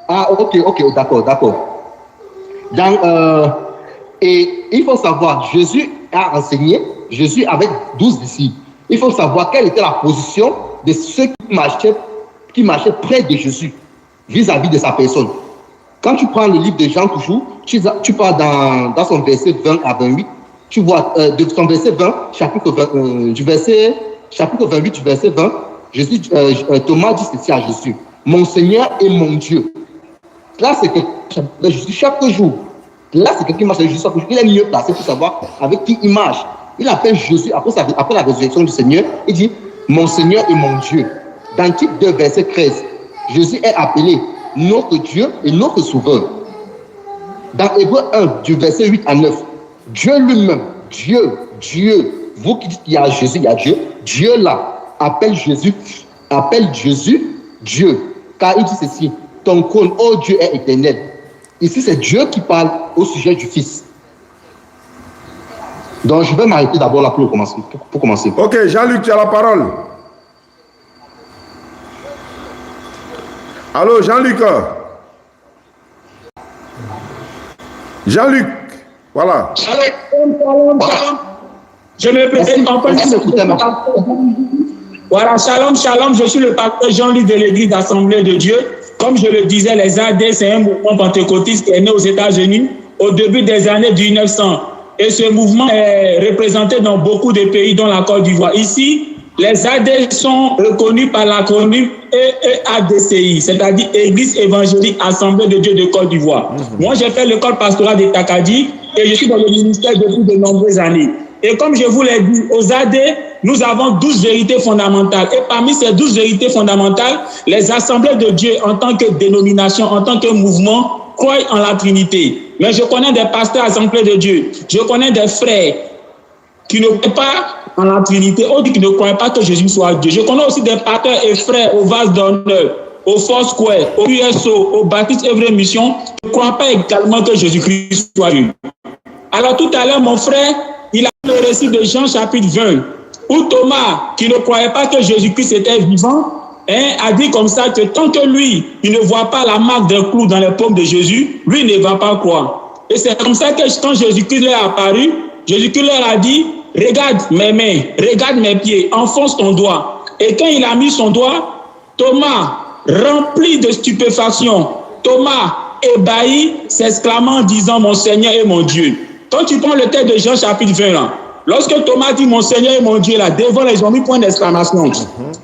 [SPEAKER 2] Ah, ok, d'accord. Et il faut savoir, Jésus a enseigné, Jésus avec 12 disciples. Il faut savoir quelle était la position de ceux qui marchaient près de Jésus vis-à-vis de sa personne. Quand tu prends le livre de Jean toujours, tu pars dans son verset 20 à 28, tu vois, de son verset 20, chapitre 28 du verset 20, Thomas dit ceci à Jésus: mon Seigneur et mon Dieu. Là, c'est que Jésus chaque jour. Là, c'est quelqu'un qui marche avec Jésus chaque jour. Il est mieux placé pour savoir avec qui il marche. Il appelle Jésus après la résurrection du Seigneur. Il dit: mon Seigneur et mon Dieu. Dans Tite 2, verset 13, Jésus est appelé notre Dieu et notre Sauveur. Dans Hébreux 1, du verset 8 à 9, Dieu lui-même, Dieu, vous qui dites qu'il y a Jésus, il y a Dieu, Dieu là appelle Jésus Dieu. Car il dit ceci: ton trône, ô Dieu, est éternel. Ici, c'est Dieu qui parle au sujet du Fils. Donc, je vais m'arrêter d'abord là pour commencer.
[SPEAKER 1] Ok, Jean-Luc, tu as la parole. Allô, Jean-Luc. Jean-Luc, voilà.
[SPEAKER 5] Je me présente. Voilà, shalom, shalom. Je suis le pasteur Jean-Luc de l'Église d'Assemblée de Dieu. Comme je le disais, les AD, c'est un mouvement pentecôtiste qui est né aux États-Unis au début des années 1900. Et ce mouvement est représenté dans beaucoup de pays, dont la Côte d'Ivoire. Ici, les AD sont reconnus par l'acronyme EADCI, c'est-à-dire Église évangélique Assemblée de Dieu de Côte d'Ivoire. Moi, j'ai fait l'école pastorale de Takadi et je suis dans le ministère depuis de nombreuses années. Et comme je vous l'ai dit, aux AD, nous avons 12 vérités fondamentales. Et parmi ces 12 vérités fondamentales, les assemblées de Dieu en tant que dénomination, en tant que mouvement, croient en la Trinité. Mais je connais des pasteurs assemblées de Dieu. Je connais des frères qui ne croient pas en la Trinité, ou qui ne croient pas que Jésus soit Dieu. Je connais aussi des pasteurs et frères au Vase d'Honneur, au Foursquare, au USO, au Baptiste Œuvre Mission, qui ne croient pas également que Jésus-Christ soit Dieu. Alors tout à l'heure, mon frère, il a le récit de Jean chapitre 20, où Thomas, qui ne croyait pas que Jésus-Christ était vivant, a dit comme ça que tant que lui, il ne voit pas la marque d'un clou dans les paumes de Jésus, lui ne va pas croire. Et c'est comme ça que quand Jésus-Christ leur est apparu, Jésus-Christ leur a dit, regarde mes mains, regarde mes pieds, enfonce ton doigt. Et quand il a mis son doigt, Thomas, rempli de stupéfaction, Thomas, ébahi, s'exclamant en disant, mon Seigneur et mon Dieu. Quand tu prends le texte de Jean chapitre 20 là, lorsque Thomas dit mon Seigneur et mon Dieu là, devant les gens, mis point d'exclamation.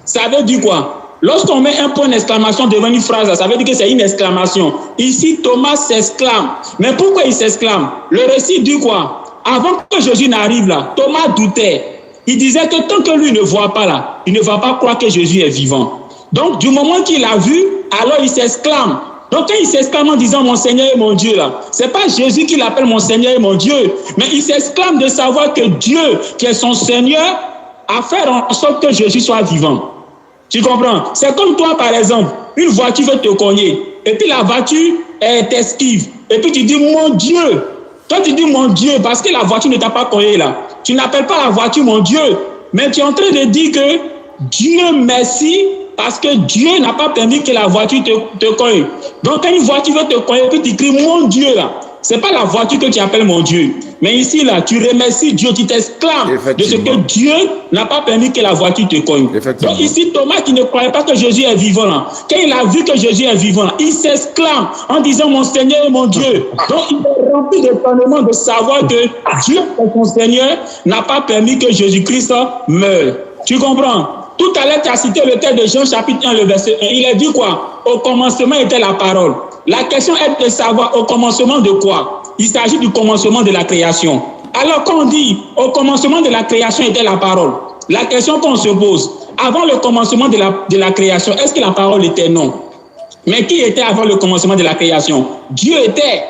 [SPEAKER 5] Ça veut dire quoi? Lorsqu'on met un point d'exclamation devant une phrase, ça veut dire que c'est une exclamation. Ici, Thomas s'exclame. Mais pourquoi il s'exclame? Le récit dit quoi? Avant que Jésus n'arrive là, Thomas doutait. Il disait que tant que lui ne voit pas là, il ne va pas croire que Jésus est vivant. Donc, du moment qu'il a vu, alors il s'exclame. Donc, quand il s'exclame en disant mon Seigneur et mon Dieu là, c'est pas Jésus qui l'appelle mon Seigneur et mon Dieu, mais il s'exclame de savoir que Dieu, qui est son Seigneur, a fait en sorte que Jésus soit vivant. Tu comprends? C'est comme toi, par exemple, une voiture veut te cogner, et puis la voiture t'esquive, et puis tu dis mon Dieu. Toi, tu dis mon Dieu parce que la voiture ne t'a pas cogné là. Tu n'appelles pas la voiture mon Dieu, mais tu es en train de dire que Dieu merci parce que Dieu n'a pas permis que la voiture te cogne. Donc, quand une voiture veut te cogner, puis tu cries mon Dieu là, c'est pas la voiture que tu appelles mon Dieu. Mais ici là, tu remercies Dieu, tu t'exclames de ce que Dieu n'a pas permis que la voiture te cogne. Donc ici, Thomas qui ne croyait pas que Jésus est vivant là, quand il a vu que Jésus est vivant là, il s'exclame en disant mon Seigneur et mon Dieu. Donc il est rempli d'étonnement de savoir que Dieu, son Seigneur, n'a pas permis que Jésus-Christ meure. Tu comprends? Tout à l'heure, tu as cité le texte de Jean chapitre 1, le verset 1. Il a dit quoi? Au commencement était la parole. La question est de savoir au commencement de quoi? Il s'agit du commencement de la création. Alors quand on dit au commencement de la création était la parole, la question qu'on se pose, avant le commencement de la création, est-ce que la parole était? Non. Mais qui était avant le commencement de la création? Dieu était.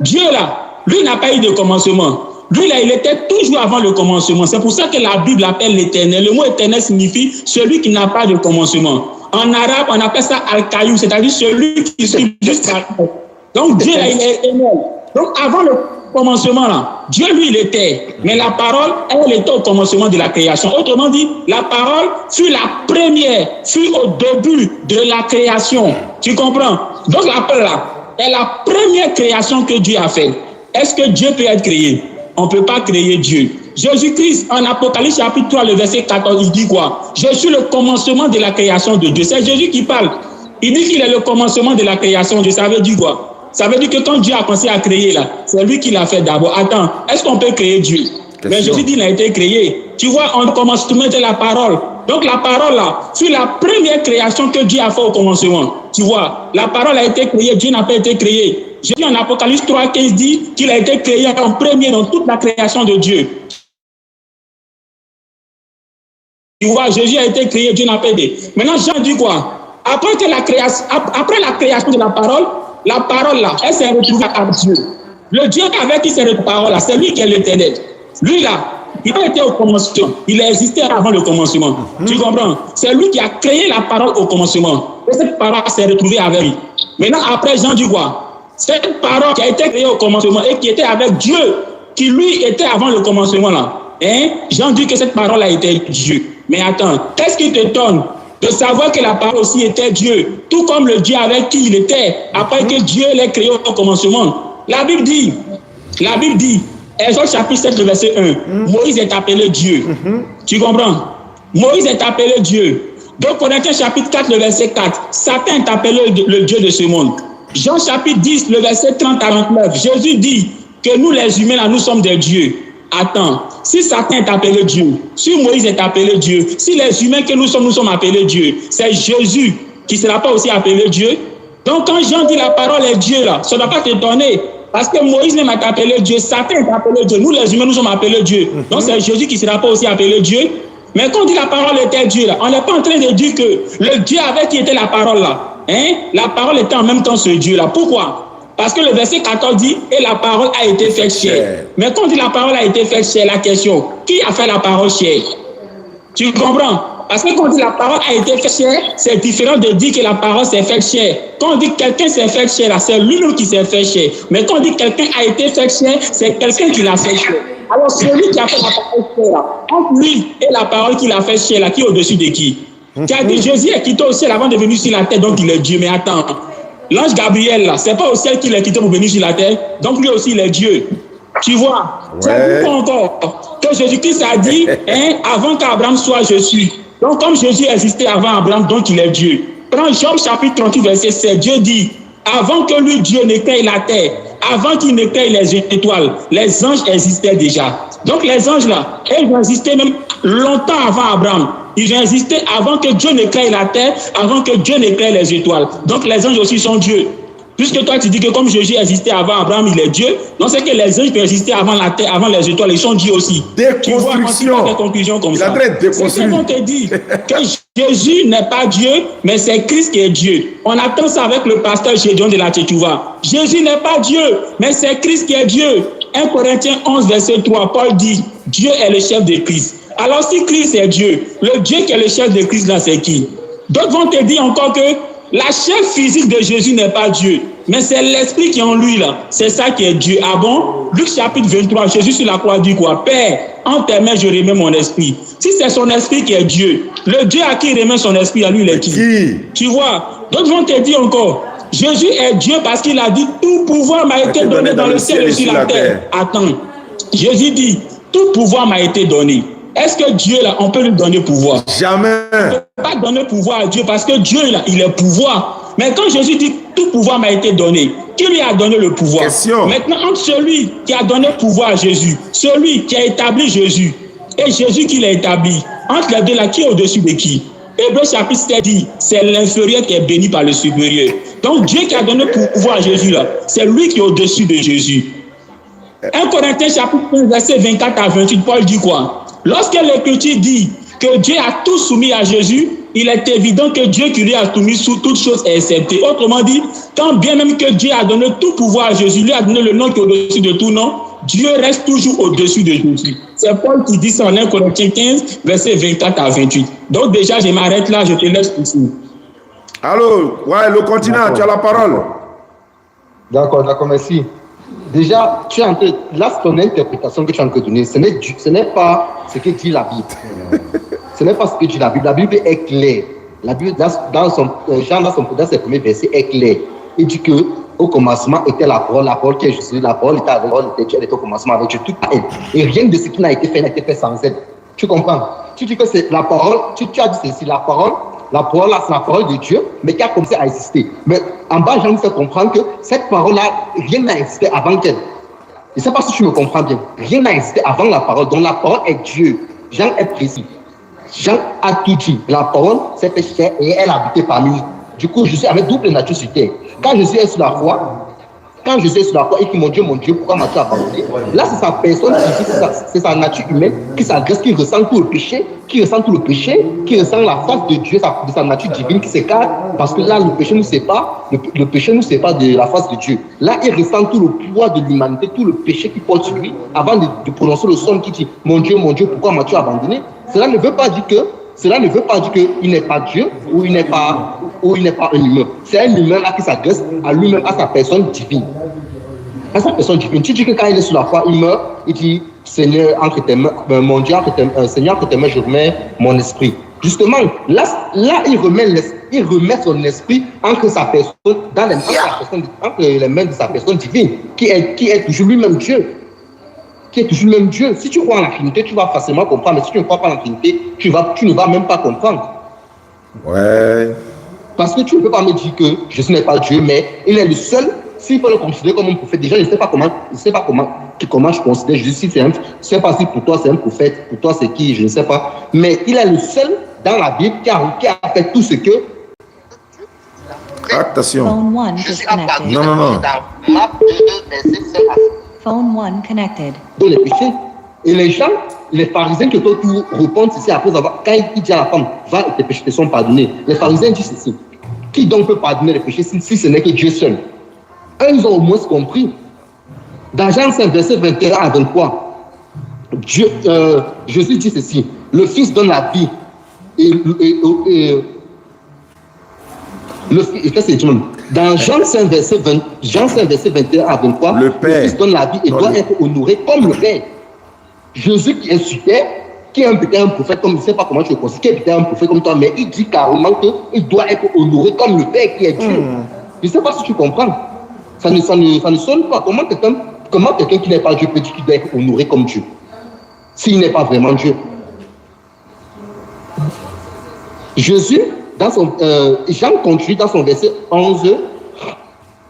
[SPEAKER 5] Dieu là, lui n'a pas eu de commencement. Lui là, il était toujours avant le commencement. C'est pour ça que la Bible l'appelle l'éternel. Le mot éternel signifie celui qui n'a pas de commencement. En arabe, on appelle ça Al-Qayyum, c'est-à-dire celui qui suit jusqu'à. Donc Dieu là, il est éternel. Donc avant le commencement là, Dieu lui il était. Mais la parole, elle était au commencement de la création. Autrement dit, la parole fut la première, fut au début de la création. Tu comprends? Donc la parole là est la première création que Dieu a faite. Est-ce que Dieu peut être créé? On ne peut pas créer Dieu. Jésus-Christ, en Apocalypse chapitre 3, le verset 14, il dit quoi? Je suis le commencement de la création de Dieu. C'est Jésus qui parle. Il dit qu'il est le commencement de la création de Dieu. Ça veut dire quoi? Ça veut dire que quand Dieu a pensé à créer là, c'est lui qui l'a fait d'abord. Attends, est-ce qu'on peut créer Dieu? Mais Jésus dit qu'il a été créé. Tu vois, on commence tout mettre la parole. Donc la parole là, c'est la première création que Dieu a fait au commencement. Tu vois, la parole a été créée, Dieu n'a pas été créé. Jésus en Apocalypse 3,15 dit qu'il a été créé en premier dans toute la création de Dieu. Tu vois, Jésus a été créé, Dieu n'a pas été. Maintenant, Jean dit quoi? Après la création de la parole là, elle s'est retrouvée à Dieu. Le Dieu avec qui s'est retrouvée la parole là, c'est lui qui est l'éternel. Lui là, il n'a pas été au commencement. Il a existé avant le commencement. Tu comprends? C'est lui qui a créé la parole au commencement. Et cette parole s'est retrouvée avec lui. Maintenant, après, Jean dit quoi? Cette parole qui a été créée au commencement et qui était avec Dieu, qui lui était avant le commencement là. Jean dit que cette parole a été Dieu. Mais attends, qu'est-ce qui t'étonne de savoir que la parole aussi était Dieu, tout comme le Dieu avec qui il était, après que Dieu l'ait créé au commencement. La Bible dit, Exode chapitre 7, verset 1, Moïse est appelé Dieu. Tu comprends? Moïse est appelé Dieu. Donc, Corinthiens chapitre 4, le verset 4, Satan est appelé le Dieu de ce monde. Jean chapitre 10, le verset 30 à 29, Jésus dit que nous les humains, là, nous sommes des dieux. Attends, si Satan est appelé Dieu, si Moïse est appelé Dieu, si les humains que nous sommes appelés Dieu, c'est Jésus qui ne sera pas aussi appelé Dieu. Donc, quand Jean dit la parole est Dieu, là, ça ne doit pas t'étonner. Parce que Moïse même est appelé Dieu, Satan est appelé Dieu, nous les humains, nous sommes appelés Dieu. Donc, c'est Jésus qui ne sera pas aussi appelé Dieu. Mais quand on dit la parole était Dieu, là, on n'est pas en train de dire que le Dieu avec qui était la parole là, la parole était en même temps ce Dieu là. Pourquoi? Parce que le verset 14 dit « Et la parole a été faite chair ». Mais quand on dit la parole a été faite chair, la question, qui a fait la parole chair? Tu comprends? Parce que quand on dit la parole a été faite chair, c'est différent de dire que la parole s'est faite chair. Quand on dit quelqu'un s'est fait chair, là, c'est lui-même qui s'est fait chair. Mais quand on dit quelqu'un a été fait chair, c'est quelqu'un qui l'a fait chair. Alors celui qui a fait la parole chair, là, entre lui et la parole qu'il a fait chair, là, qui est au-dessus de qui? Qui a dit Jésus est quitté au ciel avant de venir sur la terre, donc il est Dieu. Mais attends, l'ange Gabriel, là, c'est pas au ciel qu'il est quitté pour venir sur la terre, donc lui aussi il est Dieu. Tu vois, c'est pourquoi encore que Jésus-Christ a dit, avant qu'Abraham soit, je suis. Donc comme Jésus existait avant Abraham, donc il est Dieu. Prends Job chapitre 38, verset 7, Dieu dit, avant que lui, Dieu ne crée la terre, avant qu'il ne crée les étoiles, les anges existaient déjà. Donc les anges là, ils ont existé même longtemps avant Abraham. Ils ont existé avant que Dieu ne crée la terre, avant que Dieu ne crée les étoiles. Donc les anges aussi sont Dieu. Puisque toi tu dis que comme Jésus existait avant Abraham, il est Dieu. Donc c'est que les anges peuvent exister avant la terre, avant les étoiles, ils sont Dieu aussi.
[SPEAKER 1] Déconstruction.
[SPEAKER 5] Des conclusions comme ça.
[SPEAKER 1] C'est
[SPEAKER 5] ce qu'on te dit, que Jésus n'est pas Dieu, mais c'est Christ qui est Dieu. On attend ça avec le pasteur Gédéon de la Tchétchouva. Jésus n'est pas Dieu, mais c'est Christ qui est Dieu. 1 Corinthiens 11, verset 3, Paul dit, Dieu est le chef de Christ. Alors si Christ est Dieu, le Dieu qui est le chef de Christ là, c'est qui? D'autres vont te dire encore que la chair physique de Jésus n'est pas Dieu, mais c'est l'esprit qui est en lui là. C'est ça qui est Dieu. Ah bon? Luc chapitre 23, Jésus sur la croix dit quoi? Père, en tes mains je remets mon esprit. Si c'est son esprit qui est Dieu, le Dieu à qui il remet son esprit, à lui il est qui? Tu vois? D'autres vont te dire encore, Jésus est Dieu parce qu'il a dit tout pouvoir m'a été donné dans le ciel et sur la terre. Attends, Jésus dit tout pouvoir m'a été donné. Est-ce que Dieu, là, on peut lui donner pouvoir?
[SPEAKER 1] Jamais.
[SPEAKER 5] On ne peut pas donner pouvoir à Dieu parce que Dieu, là, il est pouvoir. Mais quand Jésus dit tout pouvoir m'a été donné, qui lui a donné le pouvoir?
[SPEAKER 1] Question.
[SPEAKER 5] Maintenant, entre celui qui a donné pouvoir à Jésus, celui qui a établi Jésus et Jésus qui l'a établi, entre les deux, là, qui est au-dessus de qui? Hébreu chapitre 7 dit, c'est l'inférieur qui est béni par le supérieur. Donc Dieu qui a donné pouvoir à Jésus, là, c'est lui qui est au-dessus de Jésus. 1 Corinthiens chapitre 1, verset 24 à 28, Paul dit quoi? Lorsque l'Écriture dit que Dieu a tout soumis à Jésus, il est évident que Dieu qui lui a soumis sous toutes choses est accepté. Autrement dit, quand bien même que Dieu a donné tout pouvoir à Jésus, lui a donné le nom qui est au-dessus de tout nom, Dieu reste toujours au-dessus de Jésus. C'est Paul qui dit ça en 1 Corinthiens 15, verset 24 à 28. Donc déjà, je m'arrête là, je te laisse ici.
[SPEAKER 1] Allô, ouais, le continent, tu as la parole.
[SPEAKER 2] D'accord, merci. Déjà, tu es en train, là, ton interprétation que tu es en train de donner, ce n'est pas ce que dit la Bible. Ce n'est pas ce que dit la Bible. La Bible est claire. La Bible, dans ses premiers versets, est claire. Il dit que au commencement était la parole qui est Jésus, la parole était avec elle était au commencement avec Dieu, tout à elle. Et rien de ce qui n'a été fait sans elle. Tu comprends? Tu dis que c'est la parole, tu as dit ceci, la parole là, c'est la parole de Dieu, mais qui a commencé à exister. Mais en bas, Jean nous fait comprendre que cette parole-là, rien n'a existé avant qu'elle. Je ne sais pas si tu me comprends bien. Rien n'a existé avant la parole. Donc la parole est Dieu. Jean est précis. Jean a tout dit. La parole s'est fait chair et elle a habité parmi nous. Du coup, je suis avec double nature sur terre. Quand Jésus est sur la croix, et que mon Dieu, pourquoi m'as-tu abandonné? Là, c'est sa personne, c'est sa nature humaine qui s'agresse, qui ressent tout le péché, qui ressent la face de Dieu, de sa nature divine qui s'écarte, parce que là, le péché nous sépare de la face de Dieu. Là, il ressent tout le poids de l'humanité, tout le péché qui porte sur lui, avant de prononcer le son qui dit, mon Dieu, pourquoi m'as-tu abandonné? Cela ne veut pas dire qu'il n'est pas Dieu ou il n'est pas un humain. C'est un humain là qui s'adresse à lui-même, à sa personne divine. Tu dis que quand il est sur la croix, il meurt, il dit Seigneur, entre tes mains, mon Dieu, Seigneur, entre tes mains, je remets mon esprit. Justement, là il remet son esprit entre sa personne, entre les mains de sa personne divine, qui est toujours lui-même Dieu. Qui est toujours même Dieu. Si tu crois en la Trinité, tu vas facilement comprendre. Mais si tu ne crois pas en la Trinité, tu ne vas même pas comprendre.
[SPEAKER 1] Ouais.
[SPEAKER 2] Parce que tu ne peux pas me dire que Jésus n'est pas Dieu, mais il est le seul. S'il faut le considérer comme un prophète, déjà, je ne sais pas comment je considère Jésus. Si je ne sais pas si pour toi c'est un prophète, pour toi c'est qui, je ne sais pas. Mais il est le seul dans la Bible qui a fait tout ce que.
[SPEAKER 1] Attention.
[SPEAKER 6] Phone 1 disconnected.
[SPEAKER 1] Non.
[SPEAKER 6] Phone 1 connected.
[SPEAKER 2] Dans les péchés. Et les gens, les pharisiens qui autour répondent ceci après avoir, quand il dit à la femme, va, tes péchés te sont pardonnés. Les pharisiens disent ceci. Qui donc peut pardonner les péchés si ce n'est que Dieu seul? Eux, ils ont au moins compris. Dans Jean 5, verset 21 à 23, Jésus dit ceci. Le Fils donne la vie. Dans Jean 5, verset 21 à 23, le Fils donne la vie et doit être honoré comme le Père. Jésus qui est sur terre, qui est peut-être un prophète, comme je ne sais pas comment tu le considères, qui est peut-être un prophète comme toi, mais il dit carrément qu'il doit être honoré comme le Père qui est Dieu. Je ne sais pas si tu comprends. Ça ne sonne pas. Comment quelqu'un qui n'est pas Dieu peut dire qu'il doit être honoré comme Dieu, s'il n'est pas vraiment Dieu? Jésus, Jean continue dans son verset 11,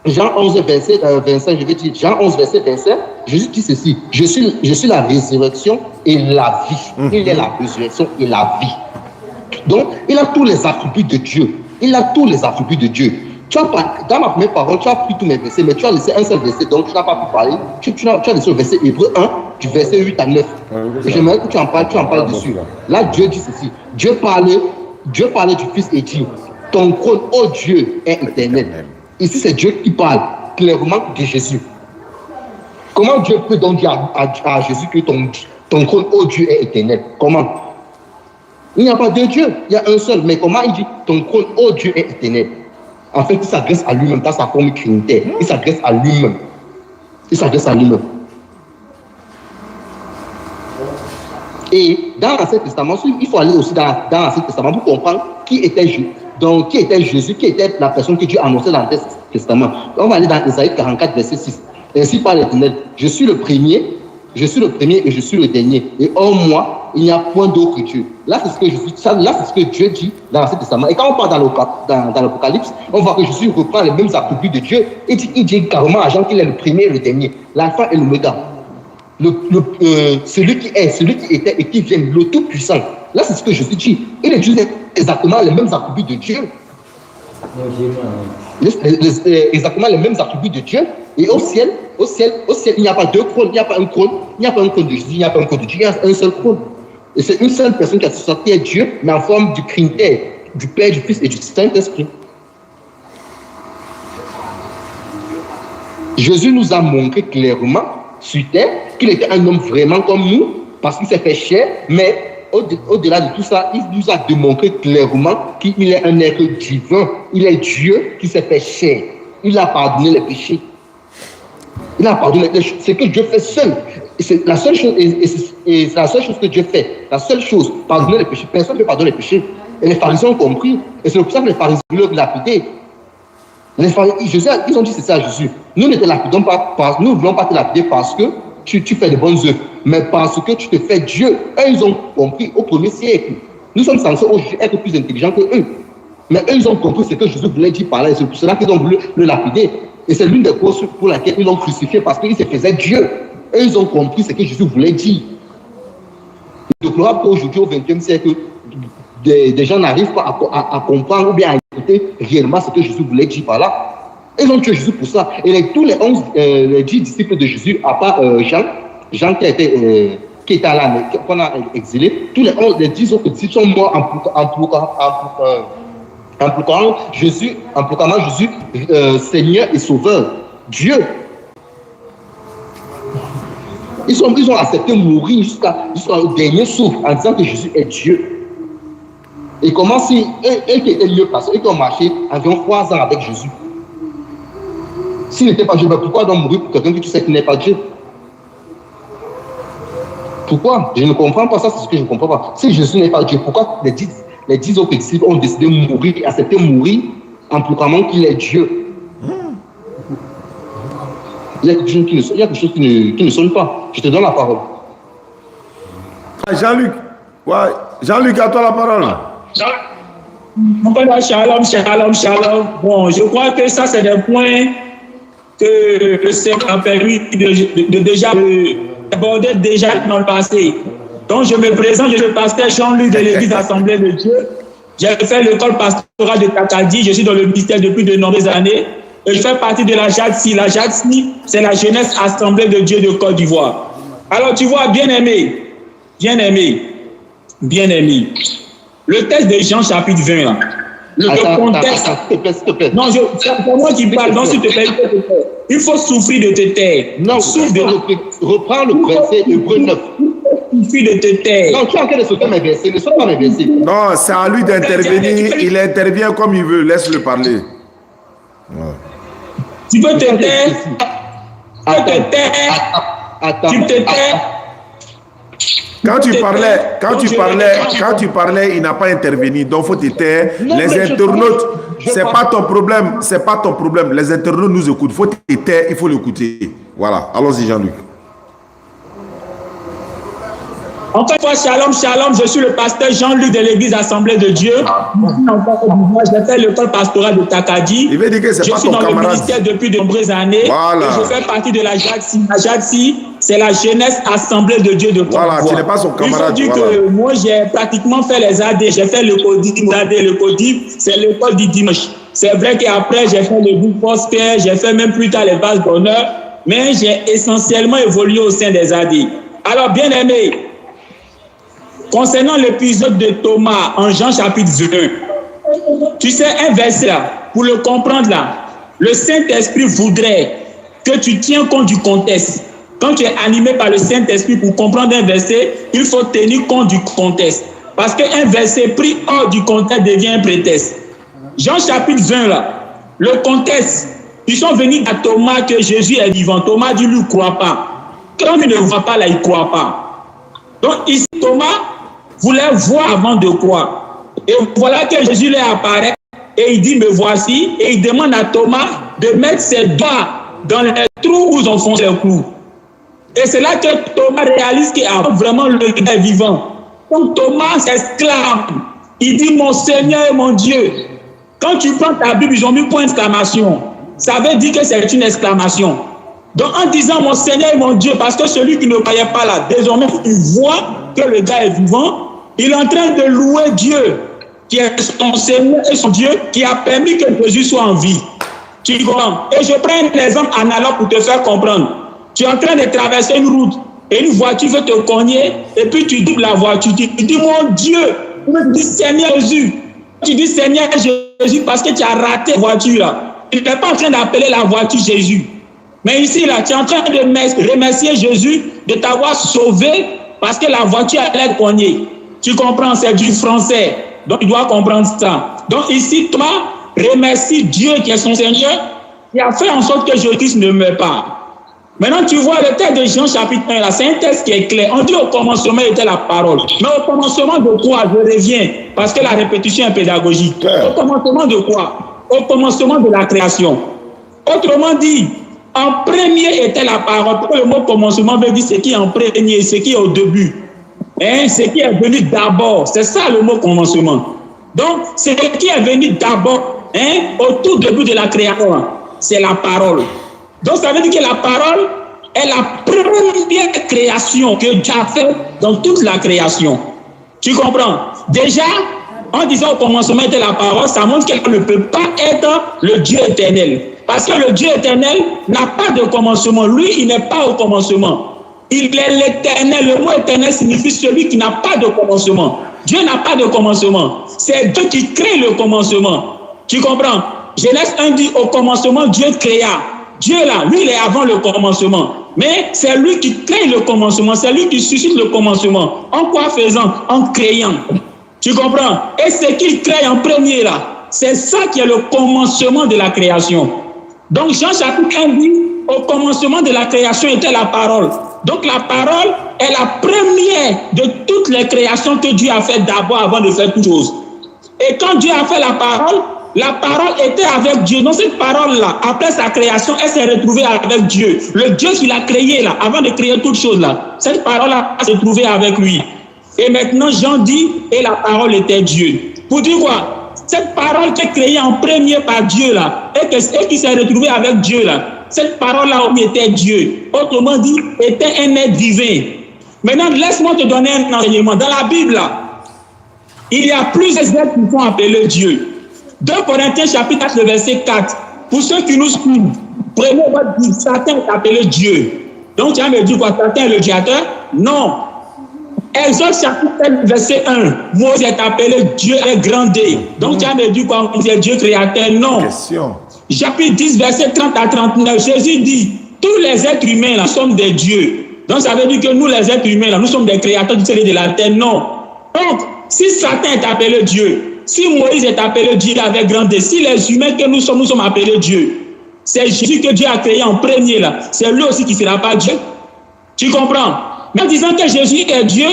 [SPEAKER 2] Jean 11, verset 25, je vais dire, Jean 11, verset 25, Jésus dit ceci, je suis la résurrection et la vie. Il est la résurrection et la vie. Donc, il a tous les attributs de Dieu. Tu as pas, dans ma première parole, tu as pris tous mes versets, mais tu as laissé un seul verset, donc tu n'as pas pu parler. Tu as laissé le verset Hébreu 1, du verset 8 à 9. Et j'aimerais que tu en parles dessus. Là, Dieu dit ceci. Dieu parlait du Fils et dit, ton trône, ô Dieu, est éternel. Ici, c'est Dieu qui parle clairement de Jésus. Comment Dieu peut donc dire à Jésus que ton trône, ô Dieu, est éternel? Comment? Il n'y a pas deux dieux, il y a un seul. Mais comment il dit ton trône, ô Dieu, est éternel? En fait, il s'adresse à lui-même dans sa forme trinitaire. Il s'adresse à lui-même. Et dans l'Ancien Testament, il faut aller aussi dans l'Ancien Testament pour comprendre qui était Jésus. Donc, qui était Jésus, qui était la personne que Dieu annonçait dans l'Ancien Testament. On va aller dans Ésaïe 44, verset 6. Ainsi parle l'Éternel, je suis le premier et je suis le dernier. Et hors moi, il n'y a point d'autre Dieu. Là, c'est ce que Dieu dit dans l'Ancien Testament. Et quand on parle dans l'Apocalypse, on voit que Jésus reprend les mêmes attributs de Dieu. Il dit carrément à Jean qu'il est le premier et le dernier, l'alpha et l'oméga. Celui qui est, celui qui était et qui vient, le tout-puissant. Là, c'est ce que Jésus dit. Il utilise exactement les mêmes attributs de Dieu. Exactement les mêmes attributs de Dieu. Et au ciel, il n'y a pas deux trônes, il n'y a pas un trône de Jésus, il n'y a pas un trône de Dieu, il y a un seul trône. Et c'est une seule personne qui a sorti à Dieu, mais en forme du Trinitaire, du Père, du Fils et du Saint-Esprit. Jésus nous a montré clairement sur terre qu'il était un homme vraiment comme nous, parce qu'il s'est fait chair, mais au-delà de tout ça, il nous a démontré clairement qu'il est un être divin. Il est Dieu qui s'est fait chair. Il a pardonné les péchés. C'est que Dieu fait seul. Et c'est la seule chose, et c'est la seule chose que Dieu fait. La seule chose, pardonner les péchés. Personne ne peut pardonner les péchés. Et les pharisiens ont compris. Et c'est pour ça que les pharisiens voulaient lapider. Ils ont dit c'est ça à Jésus. Nous ne te lapidons pas, nous ne voulons pas te lapider parce que tu fais de bonnes œuvres, mais parce que tu te fais Dieu. Eux, ils ont compris au 1er siècle. Nous sommes censés aujourd'hui être plus intelligents que eux. Mais eux, ils ont compris ce que Jésus voulait dire par là. Et c'est pour cela qu'ils ont voulu le lapider. Et c'est l'une des causes pour laquelle ils l'ont crucifié, parce qu'il se faisait Dieu. Eux, ils ont compris ce que Jésus voulait dire. Le gloire qu'aujourd'hui, au 20e siècle, des gens n'arrivent pas à comprendre ou bien à écouter réellement ce que Jésus voulait dire par là. Ils ont tué Jésus pour ça. Et tous les 10 disciples de Jésus, à part Jean qui était là, qu'on a exilé, tous les 10 autres disciples sont morts en proclamant Jésus, Seigneur et Sauveur, Dieu. Ils ont accepté de mourir jusqu'au dernier souffle en disant que Jésus est Dieu. Et comment si eux qui étaient mieux placés, eux qui ont marché environ 3 ans avec Jésus, s'il n'était pas Dieu, pourquoi donc mourir pour quelqu'un que tu sais qui n'est pas Dieu? Pourquoi? Je ne comprends pas ça, c'est ce que je ne comprends pas. Si Jésus n'est pas Dieu, pourquoi les 10 autres disciples ont décidé de mourir, accepter de mourir en proclamant qu'il est Dieu? Il y a quelque chose qui ne sonne pas. Je te donne la parole.
[SPEAKER 1] Jean-Luc. Ouais. Jean-Luc, à toi la parole.
[SPEAKER 5] Shalom. Bon, je crois que ça, c'est des points que le Seigneur a permis de déjà aborder déjà dans le passé. Donc, je me présente, je suis le pasteur Jean-Luc de l'Église Assemblée de Dieu. J'ai fait l'école pastorale de Takadi. Je suis dans le ministère depuis de nombreuses années. Et je fais partie de la JADSI. La JADSI, c'est la Jeunesse Assemblée de Dieu de Côte d'Ivoire. Alors, tu vois, bien-aimé, le texte de Jean chapitre 20, là, le contexte...
[SPEAKER 2] S'il te plaît.
[SPEAKER 5] Non, c'est moi qui parle, non, s'il te plaît. Il faut souffrir de te taire.
[SPEAKER 2] Non, reprends le verset Hébreux 9.
[SPEAKER 5] Souffrir de te taire.
[SPEAKER 2] Non, tu es en train de sauter mes versets, ne saute pas mes versets.
[SPEAKER 1] Non, c'est à lui d'intervenir. Il intervient comme il veut. Laisse-le parler. Ouais.
[SPEAKER 5] Tu peux te taire. Tu te tais.
[SPEAKER 1] Quand tu parlais, il n'a pas intervenu. Donc, il faut te taire. Les internautes, c'est pas ton problème. Les internautes nous écoutent. Il faut te taire, il faut l'écouter. Voilà. Allons-y, Jean-Luc.
[SPEAKER 5] Encore une fois, shalom. Je suis le pasteur Jean-Luc de l'Église Assemblée de Dieu. J'ai fait l'école pastorale de Takadi.
[SPEAKER 1] Il veut dire que c'est pas ton camarade. Je suis dans le ministère
[SPEAKER 5] depuis de nombreuses années.
[SPEAKER 1] Voilà.
[SPEAKER 5] Et je fais partie de la JADSI. La JADSI, c'est la Jeunesse Assemblée de Dieu de Côte d'Ivoire.
[SPEAKER 1] Voilà, tu n'es pas son camarade.
[SPEAKER 5] Il faut dire que moi, j'ai pratiquement fait les AD. J'ai fait le CODIP. Le CODIP, c'est l'école du dimanche. C'est vrai qu'après, j'ai fait le groupe Postcare. J'ai fait même plus tard les bases d'honneur. Mais j'ai essentiellement évolué au sein des AD. Alors, bien aimé, concernant l'épisode de Thomas en Jean chapitre 20, tu sais, un verset là, pour le comprendre là, le Saint-Esprit voudrait que tu tiens compte du contexte. Quand tu es animé par le Saint-Esprit pour comprendre un verset, il faut tenir compte du contexte. Parce qu'un verset pris hors du contexte devient un prétexte. Jean chapitre 20 là, le contexte, ils sont venus à Thomas que Jésus est vivant. Thomas dit, lui, ne croit pas. Quand il ne voit pas là, il ne croit pas. Donc ici, Thomas voulait voir avant de croire. Et voilà que Jésus lui apparaît et il dit, me voici. Et il demande à Thomas de mettre ses doigts dans les trous où ils ont foncé les clous. Et c'est là que Thomas réalise qu'il a vraiment le gars vivant. Donc Thomas s'exclame. Il dit, mon Seigneur et mon Dieu. Quand tu prends ta Bible, ils ont mis point d'exclamation. Ça veut dire que c'est une exclamation. Donc en disant mon Seigneur et mon Dieu, parce que celui qui ne croyait pas là, désormais il voit que le gars est vivant, il est en train de louer Dieu, qui est son Seigneur et son Dieu, qui a permis que Jésus soit en vie. Tu comprends? Et je prends un exemple analogue pour te faire comprendre. Tu es en train de traverser une route et une voiture veut te cogner et puis tu dis la voiture, tu dis mon Dieu, tu dis Seigneur Jésus. Tu dis Seigneur Jésus parce que tu as raté la voiture là. Tu n'es pas en train d'appeler la voiture Jésus. Mais ici, là, tu es en train de remercier Jésus de t'avoir sauvé parce que la voiture allait te cogner. Tu comprends, c'est du français. Donc, tu dois comprendre ça. Donc, ici, toi, remercie Dieu qui est son Seigneur, qui a fait en sorte que Jésus ne meure pas. Maintenant, tu vois, le texte de Jean chapitre 1, là, c'est un texte qui est clair. On dit au commencement était la parole. Mais au commencement de quoi? Je reviens, parce que la répétition est pédagogique. Au commencement de quoi? Au commencement de la création. Autrement dit, en premier était la parole. Le mot commencement veut dire ce qui est en premier, ce qui est au début. Ce qui est venu d'abord. C'est ça le mot commencement. Donc, ce qui est venu d'abord, au tout début de la création, c'est la parole. Donc, ça veut dire que la parole est la première création que Dieu a fait dans toute la création. Tu comprends? Déjà, en disant au commencement était la parole, ça montre qu'elle ne peut pas être le Dieu éternel. Parce que le Dieu éternel n'a pas de commencement. Lui, il n'est pas au commencement. Il est l'éternel. Le mot éternel signifie celui qui n'a pas de commencement. Dieu n'a pas de commencement. C'est Dieu qui crée le commencement. Tu comprends? Genèse 1 dit au commencement, Dieu créa. Dieu là, lui, il est avant le commencement. Mais c'est lui qui crée le commencement. C'est lui qui suscite le commencement. En quoi faisant? En créant. Tu comprends? Et ce qu'il crée en premier là, c'est ça qui est le commencement de la création. Donc Jean chapitre 1 dit, au commencement de la création était la parole. Donc la parole est la première de toutes les créations que Dieu a fait d'abord avant de faire toutes choses. Et quand Dieu a fait la parole était avec Dieu. Donc cette parole-là, après sa création, elle s'est retrouvée avec Dieu. Le Dieu qui l'a créé là, avant de créer toutes choses là, cette parole-là s'est trouvée avec lui. Et maintenant Jean dit, et la parole était Dieu. Pour dire quoi? Cette parole qui est créée en premier par Dieu là, et qui s'est retrouvée avec Dieu là, cette parole-là était Dieu. Autrement dit, était un être divin. Maintenant, laisse-moi te donner un enseignement. Dans la Bible là, il y a plusieurs êtres qui sont appelés Dieu. 2 Corinthiens chapitre 4, verset 4. Pour ceux qui nous suivent, prenez votre Bible. Satan est appelé Dieu. Donc tu vas me dire quoi? Satan est le créateur? Non. Exode chapitre 7, verset 1. Moïse est appelé Dieu est grand D. Donc tu vas me dire quoi? C'est Dieu créateur? Non.
[SPEAKER 1] Question.
[SPEAKER 5] Chapitre 10, verset 30 à 39. Jésus dit, tous les êtres humains là sommes des dieux. Donc ça veut dire que nous les êtres humains là, nous sommes des créateurs du ciel et de la terre. Non. Donc, si Satan est appelé Dieu, si Moïse est appelé Dieu avec grand D, si les humains que nous sommes appelés Dieu, c'est Jésus que Dieu a créé en premier là, c'est lui aussi qui ne sera pas Dieu. Tu comprends? Mais en disant que Jésus est Dieu,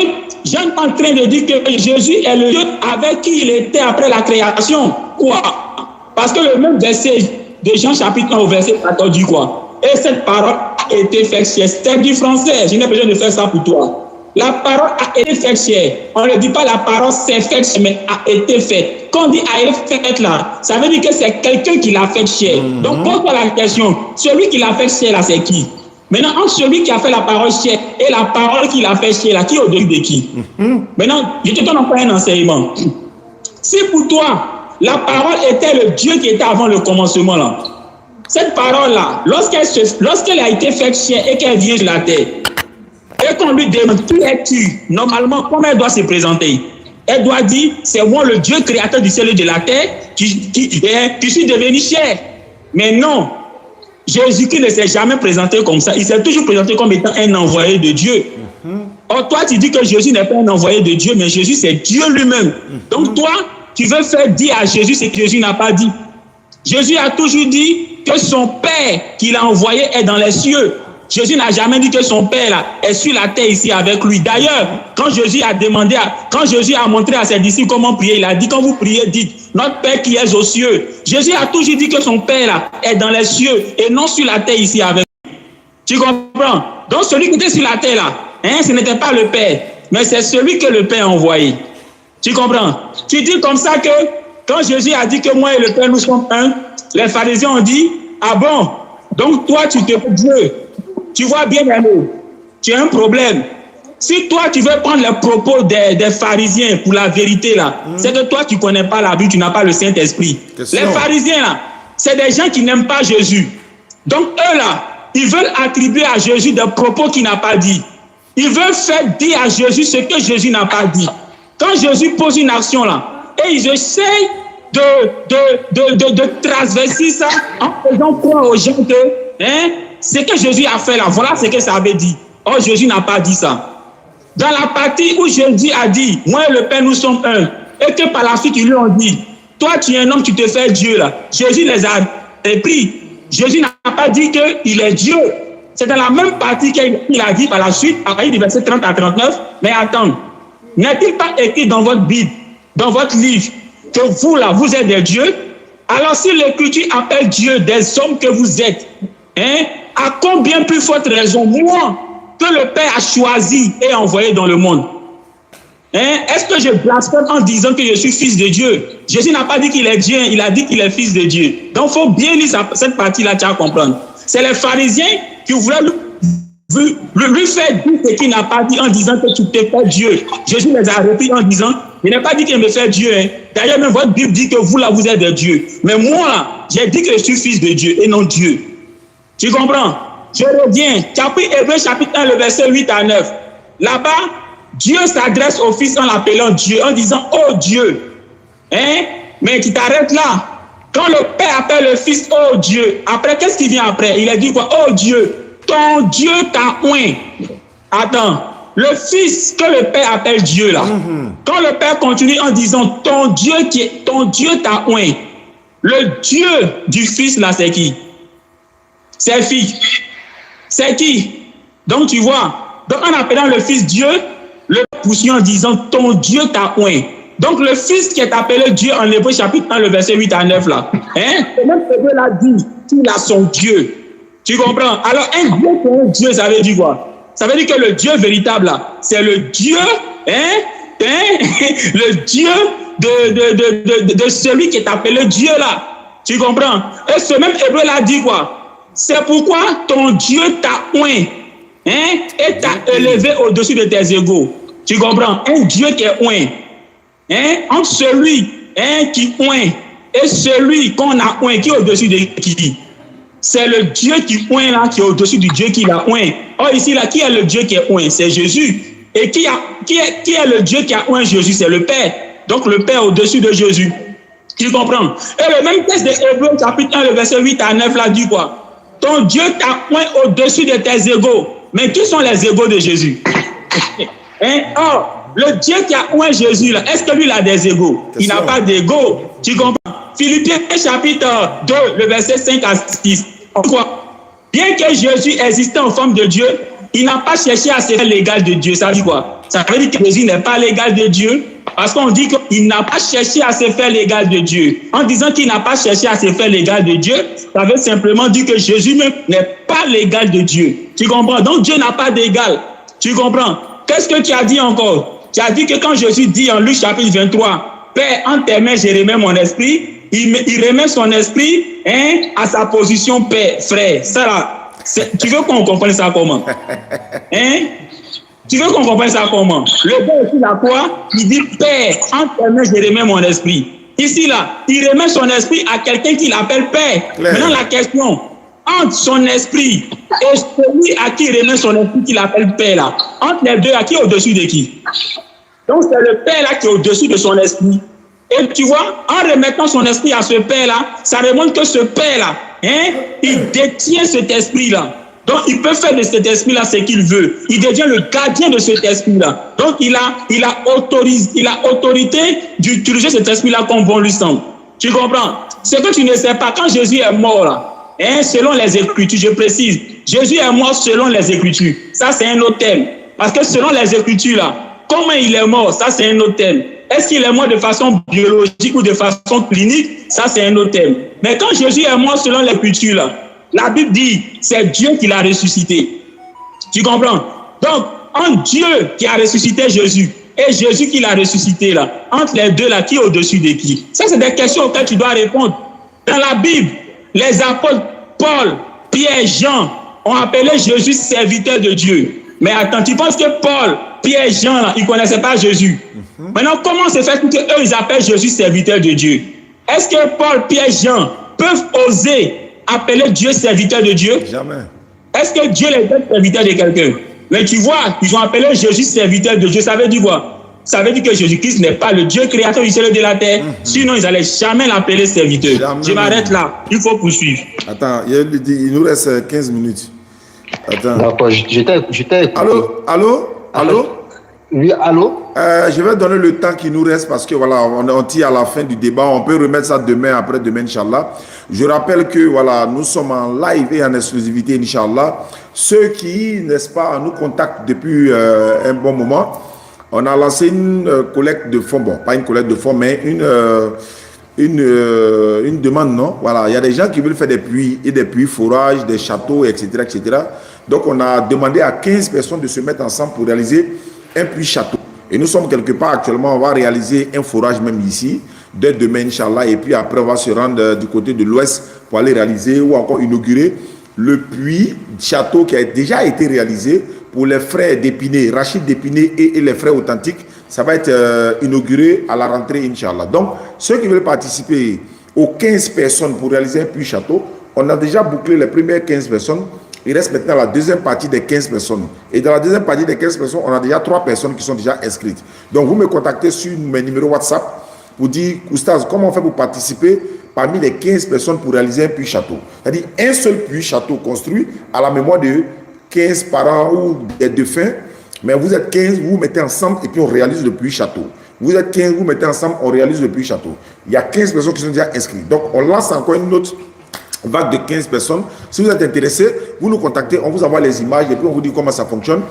[SPEAKER 5] je suis en train de dire que Jésus est le Dieu avec qui il était après la création. Quoi? Parce que le même verset de Jean chapitre 1 au verset 14 dit quoi? Et cette parole a été faite chair. C'est du français, je n'ai pas besoin de faire ça pour toi. La parole a été faite chair. On ne dit pas la parole s'est faite chair, mais a été faite. Quand on dit a été faite là, ça veut dire que c'est quelqu'un qui l'a faite chair. Donc pose-toi la question, celui qui l'a fait chair là, c'est qui? Maintenant, entre celui qui a fait la parole chair et la parole qui l'a fait chair là, qui est au-dessus de qui? Maintenant, je te donne encore un enseignement. Si pour toi, la parole était le Dieu qui était avant le commencement là, cette parole là, lorsqu'elle a été faite chair et qu'elle vient sur la terre, et qu'on lui demande qui es-tu, normalement, comment elle doit se présenter? Elle doit dire, c'est moi le Dieu créateur du ciel et de la terre qui suis devenu chair. Mais non, Jésus-Christ ne s'est jamais présenté comme ça. Il s'est toujours présenté comme étant un envoyé de Dieu. Or, toi, tu dis que Jésus n'est pas un envoyé de Dieu, mais Jésus, c'est Dieu lui-même. Donc, toi, tu veux faire dire à Jésus ce que Jésus n'a pas dit. Jésus a toujours dit que son Père qu'il a envoyé est dans les cieux. Jésus n'a jamais dit que son Père là, est sur la terre ici avec lui. D'ailleurs, quand Jésus a montré à ses disciples comment prier, il a dit, quand vous priez, dites, notre Père qui est aux cieux. Jésus a toujours dit que son Père là, est dans les cieux et non sur la terre ici avec lui. Tu comprends? Donc celui qui était sur la terre là, ce n'était pas le Père, mais c'est celui que le Père a envoyé. Tu comprends? Tu dis comme ça que quand Jésus a dit que moi et le Père nous sommes un, les pharisiens ont dit, ah bon, donc toi tu te fais Dieu. Tu vois bien, tu as un problème. Si toi, tu veux prendre les propos des pharisiens pour la vérité, là, c'est que toi, tu ne connais pas la Bible, tu n'as pas le Saint-Esprit. Les pharisiens, là, c'est des gens qui n'aiment pas Jésus. Donc, eux, là, ils veulent attribuer à Jésus des propos qu'il n'a pas dit. Ils veulent faire dire à Jésus ce que Jésus n'a pas dit. Quand Jésus pose une action, là, et ils essayent de transverser ça en faisant croire aux gens que, ce que Jésus a fait là, voilà ce que ça avait dit. Or, Jésus n'a pas dit ça. Dans la partie où Jésus a dit, moi et le Père, nous sommes un, et que par la suite, ils lui ont dit, toi, tu es un homme, tu te fais Dieu là. Jésus les a repris. Jésus n'a pas dit qu'il est Dieu. C'est dans la même partie qu'il a dit par la suite, à partir du verset 30 à 39, mais attends, n'est-il pas écrit dans votre Bible, dans votre livre, que vous là, vous êtes des dieux? Alors si l'Écriture appelle Dieu des hommes que vous êtes, à combien plus forte raison, moi, que le Père a choisi et envoyé dans le monde? Est-ce que je blasphème en disant que je suis fils de Dieu? Jésus n'a pas dit qu'il est Dieu, il a dit qu'il est fils de Dieu. Donc, il faut bien lire cette partie-là, tu vas comprendre. C'est les pharisiens qui voulaient lui faire dire ce qu'il n'a pas dit en disant que tu t'es pas Dieu. Jésus les a repris en disant, il n'a pas dit qu'il me fait Dieu. D'ailleurs, même votre Bible dit que vous, là, vous êtes des dieux. Mais moi, là, j'ai dit que je suis fils de Dieu et non Dieu. Tu comprends? Je reviens. Tu as pris Hébreux chapitre 1, le verset 8 à 9. Là-bas, Dieu s'adresse au Fils en l'appelant Dieu, en disant, oh Dieu. Mais tu t'arrêtes là. Quand le Père appelle le Fils, oh Dieu, après, qu'est-ce qui vient après? Il a dit quoi? Oh Dieu, ton Dieu t'a oint. Attends, le Fils que le Père appelle Dieu là. Quand le Père continue en disant, ton Dieu t'a oint. Le Dieu du Fils là, c'est qui? C'est fils. C'est qui? Donc tu vois, donc en appelant le Fils Dieu, le poursuit en disant ton Dieu t'a oint. Donc le Fils qui est appelé Dieu en Hébreu chapitre 1, le verset 8 à 9 là, le même Hébreu l'a dit qu'il a son Dieu. Tu comprends? Alors un Dieu qui est un Dieu, ça veut dire quoi? Ça veut dire que le Dieu véritable là, c'est le Dieu, le Dieu de celui qui est appelé Dieu là. Tu comprends? Et ce même Hébreu l'a dit quoi? C'est pourquoi ton Dieu t'a oint, et t'a élevé au-dessus de tes égaux. Tu comprends? Un Dieu qui est oint. Entre celui qui oint et celui qu'on a oint, qui est au-dessus de qui? C'est le Dieu qui oint là, qui est au-dessus du Dieu qui l'a oint. Or ici là, qui est le Dieu qui est oint? C'est Jésus. Et qui est le Dieu qui a oint Jésus? C'est le Père. Donc le Père au-dessus de Jésus. Tu comprends? Et le même texte de Hébreu chapitre 1, le verset 8 à 9 là dit quoi? Ton Dieu t'a oint au-dessus de tes égaux. Mais qui sont les égaux de Jésus? Or, le Dieu qui a oint Jésus là, est-ce que lui il a des égaux? Il n'a pas d'égaux. Tu comprends? Philippiens chapitre 2, le verset 5 à 6. Pourquoi? Bien que Jésus existait en forme de Dieu, il n'a pas cherché à se faire l'égal de Dieu. Ça veut dire quoi? Ça veut dire que Jésus n'est pas l'égal de Dieu. Parce qu'on dit qu'il n'a pas cherché à se faire l'égal de Dieu. En disant qu'il n'a pas cherché à se faire l'égal de Dieu, ça veut simplement dire que Jésus même n'est pas l'égal de Dieu. Tu comprends? Donc Dieu n'a pas d'égal. Tu comprends? Qu'est-ce que tu as dit encore? Tu as dit que quand Jésus dit en Luc chapitre 23, Père, en tes mains, je remets mon esprit, il remet son esprit à sa position père, frère. Ça là, tu veux qu'on comprenne ça comment? Tu veux qu'on comprenne ça comment? Le Père ici, la croix, il dit Père, en tes mains, je remets mon esprit. Ici, là, il remet son esprit à quelqu'un qui l'appelle Père. Maintenant, la question, entre son esprit et celui à qui il remet son esprit, qui l'appelle Père, là, entre les deux, à qui est au-dessus de qui? Donc, c'est le Père, là, qui est au-dessus de son esprit. Et tu vois, en remettant son esprit à ce Père-là, ça remonte que ce Père-là, il détient cet esprit-là. Donc, il peut faire de cet esprit-là ce qu'il veut. Il devient le gardien de cet esprit-là. Donc, il a autorité d'utiliser cet esprit-là comme bon lui semble. Tu comprends? Ce que tu ne sais pas, quand Jésus est mort, là, selon les Écritures, je précise, Jésus est mort selon les Écritures. Ça, c'est un autre thème. Parce que selon les Écritures, là, comment il est mort, ça, c'est un autre thème. Est-ce qu'il est mort de façon biologique ou de façon clinique? Ça, c'est un autre thème. Mais quand Jésus est mort selon les Écritures, là, la Bible dit, c'est Dieu qui l'a ressuscité. Tu comprends? Donc, entre Dieu qui a ressuscité Jésus et Jésus qui l'a ressuscité, là, entre les deux, là, qui est au-dessus de qui? Ça, c'est des questions auxquelles tu dois répondre. Dans la Bible, les apôtres Paul, Pierre, Jean ont appelé Jésus serviteur de Dieu. Mais attends, tu penses que Paul, Pierre, Jean, là, ils ne connaissaient pas Jésus? Maintenant, comment se fait qu'eux, ils appellent Jésus serviteur de Dieu? Est-ce que Paul, Pierre, Jean peuvent oser appeler Dieu serviteur de Dieu?
[SPEAKER 1] Jamais.
[SPEAKER 5] Est-ce que Dieu les fait serviteur de quelqu'un? Mais tu vois, ils ont appelé Jésus serviteur de Dieu. Ça veut dire quoi? Ça veut dire que Jésus-Christ n'est pas le Dieu créateur du ciel et de la terre. Sinon, ils n'allaient jamais l'appeler serviteur. Jamais. Je m'arrête là. Il faut poursuivre.
[SPEAKER 1] Attends, il nous reste 15 minutes. Attends.
[SPEAKER 2] D'accord, j'étais...
[SPEAKER 1] Allô?
[SPEAKER 2] Oui, allô?
[SPEAKER 1] Je vais donner le temps qui nous reste parce que voilà, on tire à la fin du débat. On peut remettre ça demain, après-demain, Inch'Allah. Je rappelle que voilà, nous sommes en live et en exclusivité, Inch'Allah. Ceux qui, n'est-ce pas, nous contactent depuis un bon moment, on a lancé une collecte de fonds. Bon, pas une collecte de fonds, mais une demande, non? Voilà, il y a des gens qui veulent faire des puits et des puits forages, des châteaux, etc., etc. Donc, on a demandé à 15 personnes de se mettre ensemble pour réaliser un puits château. Et nous sommes quelque part actuellement, on va réaliser un forage même ici, dès demain, Inch'Allah, et puis après, on va se rendre du côté de l'ouest pour aller réaliser ou encore inaugurer le puits château qui a déjà été réalisé pour les frères d'Épinay, Rachid d'Épinay et les frères authentiques. Ça va être inauguré à la rentrée, Inch'Allah. Donc, ceux qui veulent participer aux 15 personnes pour réaliser un puits château, on a déjà bouclé les premières 15 personnes. Il reste maintenant la deuxième partie des 15 personnes. Et dans la deuxième partie des 15 personnes, on a déjà 3 personnes qui sont déjà inscrites. Donc, vous me contactez sur mes numéros WhatsApp pour dire, Oustaz, comment on fait pour participer parmi les 15 personnes pour réaliser un puits château? C'est-à-dire un seul puits château construit à la mémoire de 15 parents ou des défunts. Mais vous êtes 15, vous vous mettez ensemble et puis on réalise le puits château. Vous êtes 15, vous vous mettez ensemble, on réalise le puits château. Il y a 15 personnes qui sont déjà inscrites. Donc, on lance encore une autre vague de 15 personnes. Si vous êtes intéressé, vous nous contactez, on vous envoie les images et puis on vous dit comment ça fonctionne.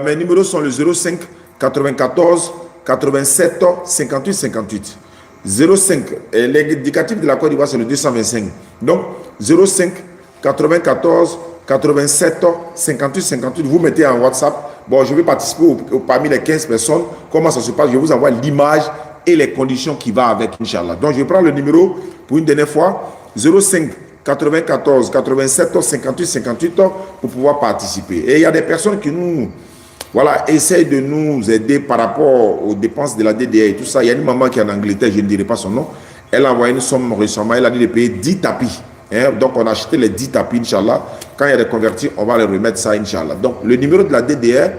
[SPEAKER 1] Mes numéros sont le 05 94 87 58 58. 05, l'indicatif de la Côte d'Ivoire c'est le 225. Donc 05 94 87 58 58. Vous mettez en WhatsApp. Bon, je vais participer parmi les 15 personnes. Comment ça se passe? Je vous envoie l'image et les conditions qui vont avec, Inch'Allah. Donc je prends le numéro pour une dernière fois. 05 94 87 58 58 pour pouvoir participer. Et il y a des personnes qui nous essayent de nous aider par rapport aux dépenses de la DDA et tout ça. Il y a une maman qui est en Angleterre, je ne dirai pas son nom. Elle a envoyé une somme récemment, elle a dit de payer 10 tapis. Donc on a acheté les 10 tapis, Inch'Allah. Quand il y a des convertis, on va les remettre ça, Inch'Allah. Donc le numéro de la DDR,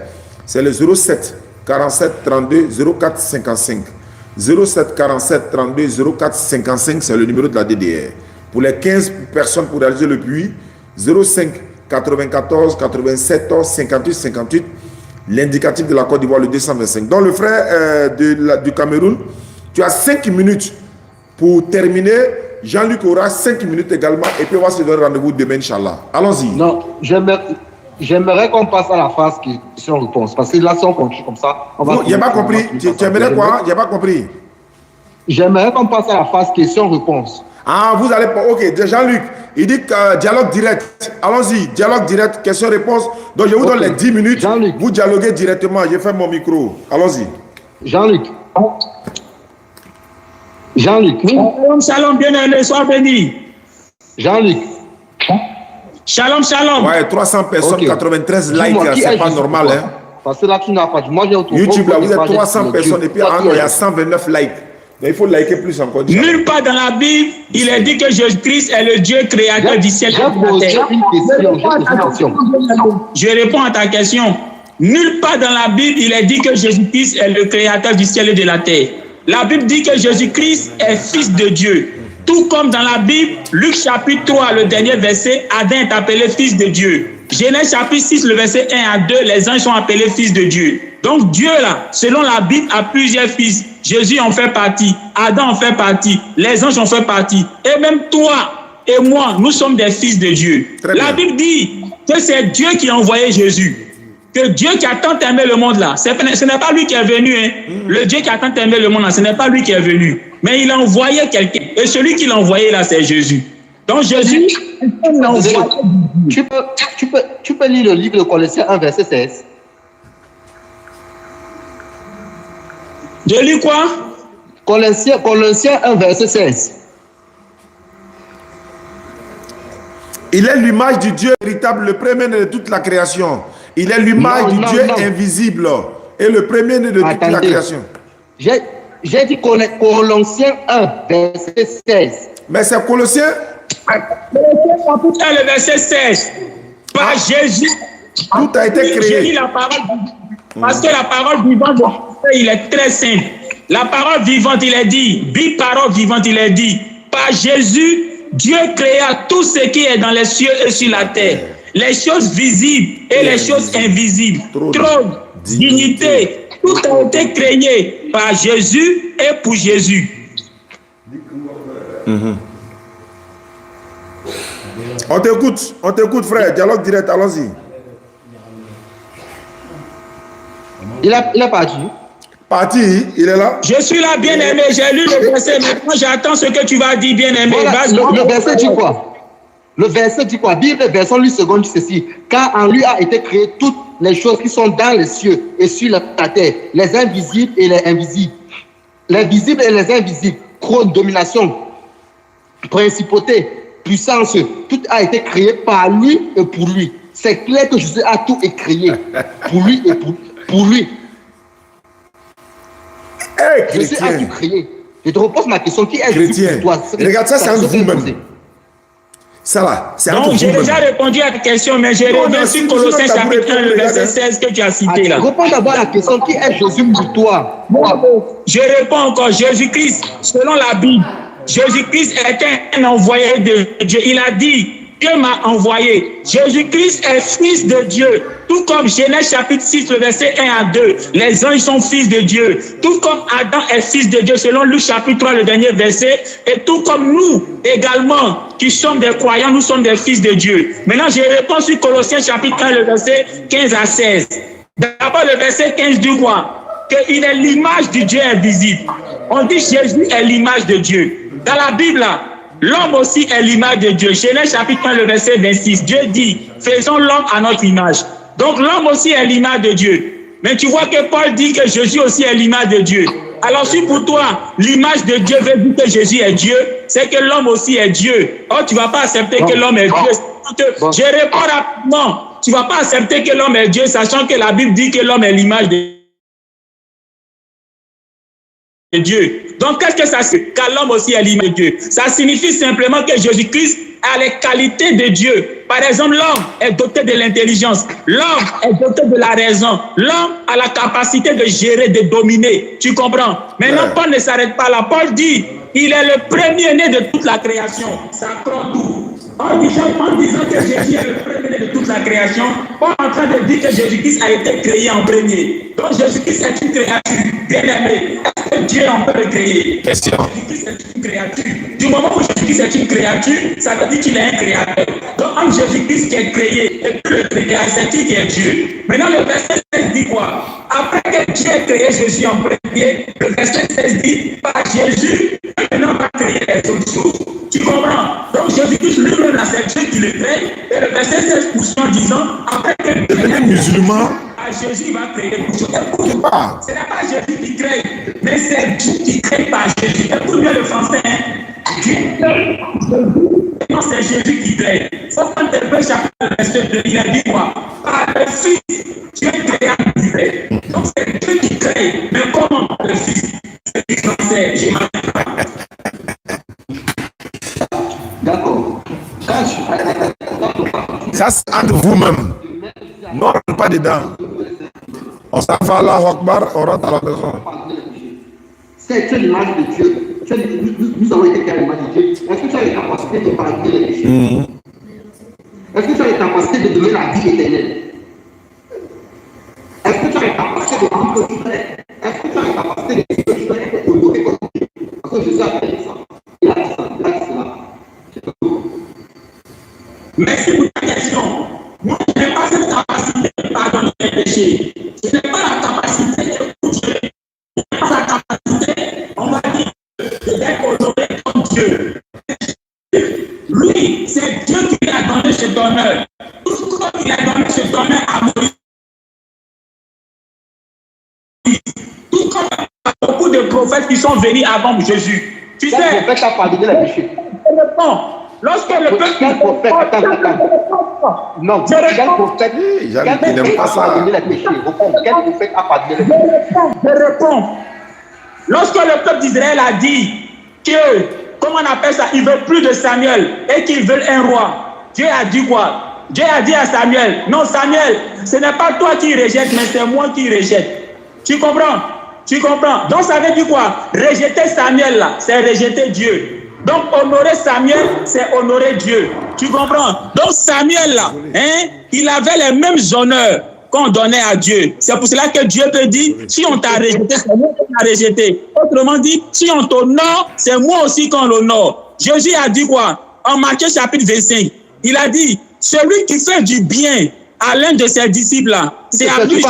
[SPEAKER 1] c'est le 07 47 32 04 55. 07 47 32 04 55, c'est le numéro de la DDR. Pour les 15 personnes pour réaliser le puits, 05 94 87 58 58, l'indicatif de la Côte d'Ivoire, le 225. Donc le frère du Cameroun, tu as 5 minutes pour terminer. Jean-Luc aura 5 minutes également et puis on va se donner rendez-vous demain, Inch'Allah. Allons-y.
[SPEAKER 2] Non, j'aimerais qu'on passe à la phase question-réponse parce que là, si on continue comme ça, on va...
[SPEAKER 1] Il n'y a pas compris. Tu aimerais quoi? Il n'y a pas compris.
[SPEAKER 2] J'aimerais qu'on passe à la phase question-réponse.
[SPEAKER 1] Ah, vous allez... Ok, Jean-Luc, il dit que dialogue direct. Allons-y, dialogue direct, question-réponse. Donc, je vous donne les 10 minutes. Vous dialoguez directement. Je fais mon micro. Allons-y.
[SPEAKER 2] Jean-Luc.
[SPEAKER 5] Shalom, shalom, bien-aimé, sois béni.
[SPEAKER 2] Jean-Luc.
[SPEAKER 5] Shalom, shalom.
[SPEAKER 1] Ouais, 300 personnes, 93 likes, c'est pas normal. Hein.
[SPEAKER 2] Parce que là, tu n'as pas... Moi, j'ai
[SPEAKER 1] YouTube, là, vous êtes 300 personnes et puis il y a 129 likes. Mais il faut liker plus encore.
[SPEAKER 5] Nulle part dans la Bible, il est dit que Jésus-Christ est le Dieu créateur du ciel et de la terre. Je réponds à ta question. Nulle part dans la Bible, il est dit que Jésus-Christ est le créateur du ciel et de la terre. La Bible dit que Jésus-Christ est fils de Dieu. Tout comme dans la Bible, Luc chapitre 3, le dernier verset, Adam est appelé fils de Dieu. Genèse chapitre 6, le verset 1 à 2, les anges sont appelés fils de Dieu. Donc Dieu, là, selon la Bible, a plusieurs fils. Jésus en fait partie, Adam en fait partie, les anges en fait partie. Et même toi et moi, nous sommes des fils de Dieu. La Bible dit que c'est Dieu qui a envoyé Jésus. Que Dieu qui a tant aimé le monde là, ce n'est pas lui qui est venu. Hein. Le Dieu qui a tant aimé le monde là, ce n'est pas lui qui est venu. Mais il a envoyé quelqu'un. Et celui qui l'a envoyé là, c'est Jésus. Donc Jésus, l'a envoyé.
[SPEAKER 2] Tu peux lire le livre de Colossiens 1, verset 16.
[SPEAKER 5] Je lis quoi?
[SPEAKER 2] Colossiens 1, verset 16.
[SPEAKER 1] Il est l'image du Dieu véritable, le premier-né de toute la création. Il est l'image du Dieu invisible et le premier-né de toute la création.
[SPEAKER 2] J'ai dit Colossiens 1, verset 16.
[SPEAKER 1] Mais c'est Colossiens.
[SPEAKER 5] Le verset 16. Par Jésus.
[SPEAKER 1] Tout a été créé.
[SPEAKER 5] J'ai dit la parole. Parce que la parole vivante, il est très simple. La parole vivante, il est dit. Parole vivante, il est dit. Par Jésus, Dieu créa tout ce qui est dans les cieux et sur la terre. Les choses visibles et les choses invisibles. Trône, dignité, tout a été créé par Jésus et pour Jésus.
[SPEAKER 1] On t'écoute frère, dialogue direct, allons-y.
[SPEAKER 2] Il est parti.
[SPEAKER 1] Il est là.
[SPEAKER 5] Je suis là, bien-aimé, j'ai lu le verset, maintenant j'attends ce que tu vas dire, bien-aimé.
[SPEAKER 2] Voilà, le verset dit quoi? Le verset dit quoi? Bible, version 8 secondes, dit ceci. Car en lui a été créé toutes les choses qui sont dans les cieux et sur la terre, les invisibles et les invisibles. Les visibles et les invisibles, trône, domination, principauté, puissance, tout a été créé par lui et pour lui. C'est clair que Jésus a tout créé pour lui et pour lui.
[SPEAKER 1] Hey,
[SPEAKER 2] Jésus a tout créé. Je te repose ma question. Qui est Jésus pour toi?
[SPEAKER 1] Regarde ça, c'est entre vous-même. Ça là, c'est entre vous.
[SPEAKER 5] Donc, j'ai déjà répondu à ta question, mais j'ai reviens sur Colossiens chapitre 1, le verset 16 que tu as cité là.
[SPEAKER 2] Réponds d'abord à la question. Qui est Jésus pour toi?
[SPEAKER 5] Je réponds encore. Jésus-Christ, selon la Bible, Jésus-Christ est un envoyé de Dieu. Il a dit Dieu m'a envoyé. Jésus-Christ est fils de Dieu. Tout comme Genèse chapitre 6, le verset 1 à 2. Les anges sont fils de Dieu. Tout comme Adam est fils de Dieu, selon Luc chapitre 3, le dernier verset. Et tout comme nous également, qui sommes des croyants, nous sommes des fils de Dieu. Maintenant, je réponds sur Colossiens chapitre 1, le verset 15 à 16. D'abord, le verset 15 dit quoi? Qu'il est l'image du Dieu invisible. On dit Jésus est l'image de Dieu. Dans la Bible, là, l'homme aussi est l'image de Dieu. Genèse chapitre 1, le verset 26. Dieu dit, faisons l'homme à notre image. Donc l'homme aussi est l'image de Dieu. Mais tu vois que Paul dit que Jésus aussi est l'image de Dieu. Alors si pour toi, l'image de Dieu veut dire que Jésus est Dieu, c'est que l'homme aussi est Dieu. Oh, tu ne vas pas accepter que l'homme est Dieu. Je réponds rapidement. Tu ne vas pas accepter que l'homme est Dieu, sachant que la Bible dit que l'homme est l'image de Dieu. Donc, qu'est-ce que ça signifie? Car l'homme aussi est l'image de Dieu. Ça signifie simplement que Jésus-Christ a les qualités de Dieu. Par exemple, l'homme est doté de l'intelligence. L'homme est doté de la raison. L'homme a la capacité de gérer, de dominer. Tu comprends? Maintenant, Paul ne s'arrête pas là. Paul dit, il est le premier-né de toute la création. Ça prend tout. En disant que Jésus est le premier de toute la création, pas en train de dire que Jésus-Christ a été créé en premier. Donc Jésus-Christ est une créature bien-aimée. Est-ce que Dieu en peut le créer?
[SPEAKER 1] Question.
[SPEAKER 5] Jésus-Christ est une créature. Du moment où Jésus-Christ est une créature, ça veut dire qu'il est un créateur. Donc entre Jésus-Christ qui est créé et puis le créateur, c'est qui est Dieu. Maintenant le verset 16 dit quoi? Après que Dieu ait créé Jésus en premier, le verset 16 dit, par Jésus, maintenant on va créer les autres choses. Tu comprends? Donc Jésus-Christ lui-même là, c'est Dieu qui le crée. Et le verset 16 poursuit en disant, après que
[SPEAKER 1] Les musulmans,
[SPEAKER 5] Jésus va créer quelque chose. Ce n'est pas Jésus qui crée, mais c'est Dieu qui crée par Jésus. Écoute bien le français. Non, c'est Jésus qui crée. Sauf quand tu peux chapitre verset 2, il a dit quoi? Par le Fils, Dieu crée l'univers. Donc c'est Dieu qui crée. Mais comment le Fils? C'est du français.
[SPEAKER 2] D'accord.
[SPEAKER 1] ça c'est entre vous-même. Non, on ne rentre pas dedans. On s'en va là, Akbar, on rentre à la maison.
[SPEAKER 2] C'est l'image de Dieu. Nous avons été créés à l'image de Dieu. Est-ce que tu as les capacités de pardonner les péchés? Est-ce que tu as les capacités de donner la vie éternelle? Est-ce que tu as les capacités de rendre tout vrai? Est-ce que tu as les capacités de honorer comme Dieu? Parce que Jésus a fait ça. Il a dit ça. Il a dit cela.
[SPEAKER 5] Merci pour ta question. Moi, je n'ai pas cette capacité de pardonner les péchés. Je n'ai pas la capacité d'écouter. Je n'ai pas la capacité, on va dire, d'être honoré comme Dieu. Lui, c'est Dieu qui lui a donné cet honneur. Tout comme il a donné cet honneur à Moïse. Tout comme beaucoup de prophètes qui sont venus avant Jésus. Tu sais,
[SPEAKER 2] le prophète a pardonné les péchés.
[SPEAKER 5] Lorsque le peuple.
[SPEAKER 2] Quel prophète? Non, quel prophète?
[SPEAKER 1] Quel n'aime pas ça.
[SPEAKER 2] Quel prophète a pardonné les péchés?
[SPEAKER 5] Je réponds. Lorsque le peuple d'Israël a dit que, comment on appelle ça, ils ne veulent plus de Samuel et qu'ils veulent un roi, Dieu a dit quoi? Dieu a dit à Samuel, non Samuel, ce n'est pas toi qui rejettes, mais c'est moi qui rejette. Tu comprends? Tu comprends? Donc ça veut dire quoi? Rejeter Samuel là, c'est rejeter Dieu. Donc honorer Samuel, c'est honorer Dieu. Tu comprends? Donc Samuel là, il avait les mêmes honneurs qu'on donnait à Dieu. C'est pour cela que Dieu peut dire, si on t'a rejeté, c'est moi qui t'a rejeté. Autrement dit, si on t'honore, c'est moi aussi qu'on l'honore. Jésus a dit quoi? En Matthieu chapitre 25, il a dit, celui qui fait du bien à l'un de ses disciples là, c'est à lui.
[SPEAKER 2] Tu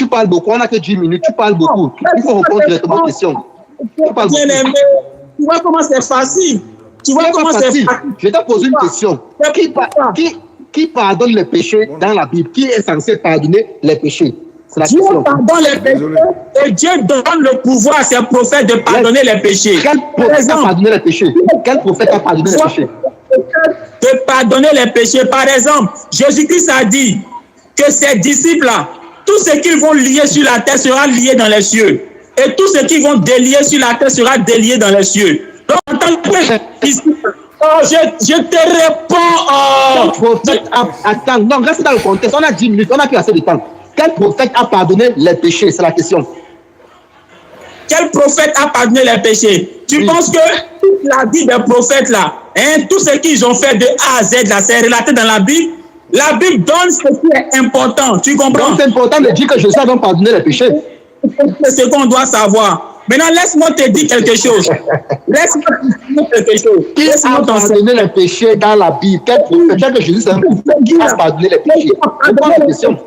[SPEAKER 2] parles beaucoup, on n'a que 10 minutes, tu parles beaucoup. Il faut répondre directement aux questions. Tu parles beaucoup.
[SPEAKER 5] Tu vois comment c'est facile. Tu vois comment c'est facile.
[SPEAKER 2] Je vais te poser une question. Qui pardonne les péchés dans la Bible? Qui est censé pardonner les péchés? C'est la
[SPEAKER 5] Dieu
[SPEAKER 2] question.
[SPEAKER 5] pardonne les péchés et Dieu donne le pouvoir à ses prophètes de pardonner les péchés.
[SPEAKER 2] Quel prophète a pardonné les péchés? Quel prophète a pardonné les péchés?
[SPEAKER 5] De pardonner les péchés. Par exemple, Jésus-Christ a dit que ses disciples-là, tout ce qu'ils vont lier sur la terre sera lié dans les cieux. Et tout ce qu'ils vont délier sur la terre sera délié dans les cieux. Donc, en tant que disciple, je te réponds.
[SPEAKER 2] Attends, non, reste dans le contexte. On a 10 minutes, on n'a plus assez de temps. Quel prophète a pardonné les péchés? C'est la question.
[SPEAKER 5] Quel prophète a pardonné les péchés? Tu penses que toute la vie des prophètes là, hein, tout ce qu'ils ont fait de A à Z, là, c'est relaté dans la Bible. La Bible donne ce qui est important. Tu comprends?
[SPEAKER 2] Donc c'est important de dire que Jésus a donc pardonné les péchés.
[SPEAKER 5] C'est ce qu'on doit savoir. Maintenant, laisse-moi te dire quelque chose. Laisse-moi te dire quelque chose.
[SPEAKER 2] Qui a pardonné les péchés dans la Bible? Quel prophète que Jésus qui a pardonné les péchés? C'est pas la question.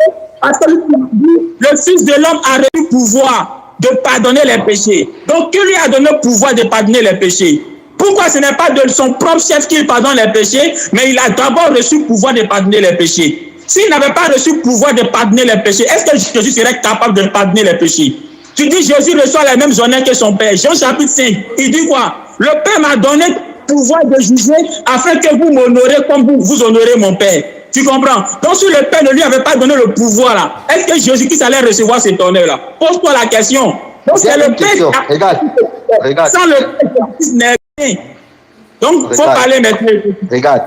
[SPEAKER 5] Parce que le Fils de l'homme a reçu le pouvoir de pardonner les péchés. Donc, qui lui a donné le pouvoir de pardonner les péchés? Pourquoi ce n'est pas de son propre chef qui pardonne les péchés, mais il a d'abord reçu le pouvoir de pardonner les péchés? S'il n'avait pas reçu le pouvoir de pardonner les péchés, est-ce que Jésus serait capable de pardonner les péchés? Tu dis Jésus reçoit les mêmes honneurs que son Père. Jean chapitre 5, il dit quoi? Le Père m'a donné le pouvoir de juger afin que vous m'honorez comme vous honorez mon Père. Tu comprends? Donc si le Père ne lui avait pas donné le pouvoir là, est-ce que Jésus-Christ allait recevoir cet honneur-là? Pose-toi la question. Donc c'est le Père qui a...
[SPEAKER 2] Regarde.
[SPEAKER 5] Sans le Père, n'est rien. Donc il faut parler maintenant.
[SPEAKER 2] Regarde.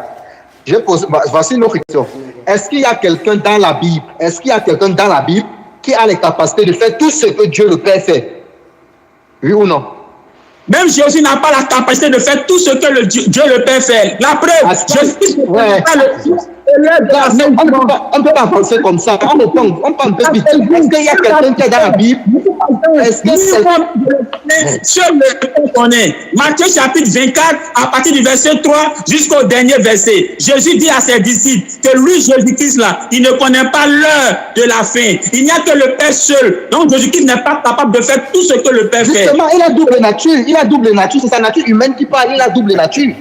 [SPEAKER 2] Voici une autre question. Est-ce qu'il y a quelqu'un dans la Bible? Est-ce qu'il y a quelqu'un dans la Bible qui a les capacités de faire tout ce que Dieu le Père fait? Oui ou non?
[SPEAKER 5] Même Jésus n'a pas la capacité de faire tout ce que Dieu le Père fait. La preuve, Jésus
[SPEAKER 2] ouais. On ne peut pas avancer comme ça. On peut un peu vite. Est-ce qu'il y a quelqu'un qui est dans la Bible? Est-ce que c'est...
[SPEAKER 5] Seul le Père connaît. Matthieu chapitre 24, à partir du verset 3 jusqu'au dernier verset, Jésus dit à ses disciples que lui, Jésus-Christ, là, il ne connaît pas l'heure de la fin. Il n'y a que le Père seul. Donc Jésus-Christ n'est pas capable de faire tout ce que le Père fait.
[SPEAKER 2] Justement, il a double nature. Il a double nature. C'est sa nature humaine qui parle. Il a double nature.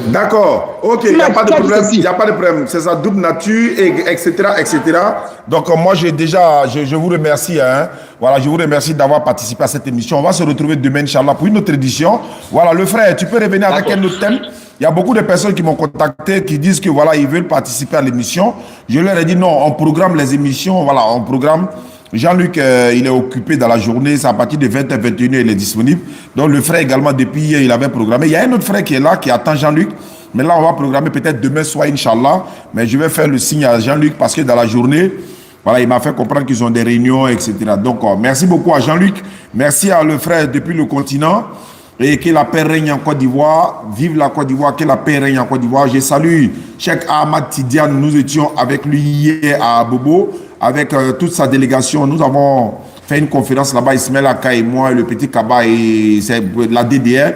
[SPEAKER 1] D'accord, ok, il n'y a pas de problème, il n'y a pas de problème, c'est sa double nature, etc., etc. Donc moi je vous remercie, hein. Voilà, je vous remercie d'avoir participé à cette émission. On va se retrouver demain, Inch'Allah, pour une autre édition. Voilà, le frère, tu peux revenir avec un autre thème? Il y a beaucoup de personnes qui m'ont contacté, qui disent que voilà, ils veulent participer à l'émission. Je leur ai dit non, on programme les émissions, voilà, on programme. Jean-Luc, il est occupé dans la journée, c'est à partir de 20h, 21h, il est disponible. Donc le frère également, depuis hier, il avait programmé. Il y a un autre frère qui est là, qui attend Jean-Luc. Mais là, on va programmer peut-être demain soir, Inch'Allah. Mais je vais faire le signe à Jean-Luc parce que dans la journée, voilà, il m'a fait comprendre qu'ils ont des réunions, etc. Donc, merci beaucoup à Jean-Luc. Merci à le frère depuis le continent. Et que la paix règne en Côte d'Ivoire. Vive la Côte d'Ivoire, que la paix règne en Côte d'Ivoire. Je salue Cheikh Ahmad Tidiane. Nous étions avec lui hier à Bobo, avec toute sa délégation. Nous avons fait une conférence là-bas, Ismaël Aka et moi, et le petit Kaba, et c'est la DDR.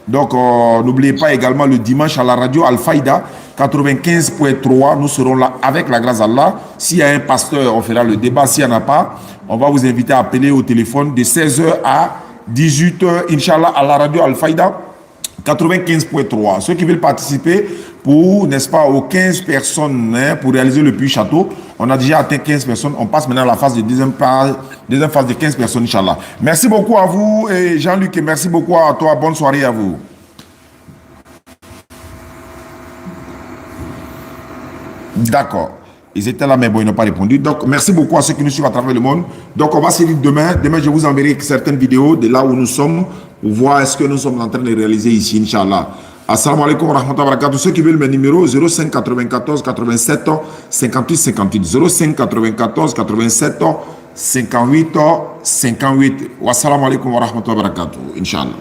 [SPEAKER 1] Donc, n'oubliez pas également le dimanche à la radio Al-Faïda, 95.3. Nous serons là avec la grâce d'Allah. S'il y a un pasteur, on fera le débat. S'il n'y en a pas, on va vous inviter à appeler au téléphone de 16h à 18h, Inch'Allah, à la radio Al-Faïda, 95.3. Ceux qui veulent participer pour, n'est-ce pas, aux 15 personnes, hein, pour réaliser le puits château, on a déjà atteint 15 personnes. On passe maintenant à la phase de deuxième phase de 15 personnes, Inch'Allah. Merci beaucoup à vous, et Jean-Luc, et merci beaucoup à toi. Bonne soirée à vous. D'accord. Ils étaient là, mais bon, ils n'ont pas répondu. Donc, merci beaucoup à ceux qui nous suivent à travers le monde. Donc, on va se dire demain. Demain, je vous enverrai certaines vidéos de là où nous sommes pour voir ce que nous sommes en train de réaliser ici, Inch'Allah. Assalamu alaikum wa rahmatullahi wa barakatuh. Ceux qui veulent mes numéros, 05 94 87 58 58. 05 94 87 58 58. Wassalamu alaikum wa rahmatullahi wa barakatuh. Inch'Allah.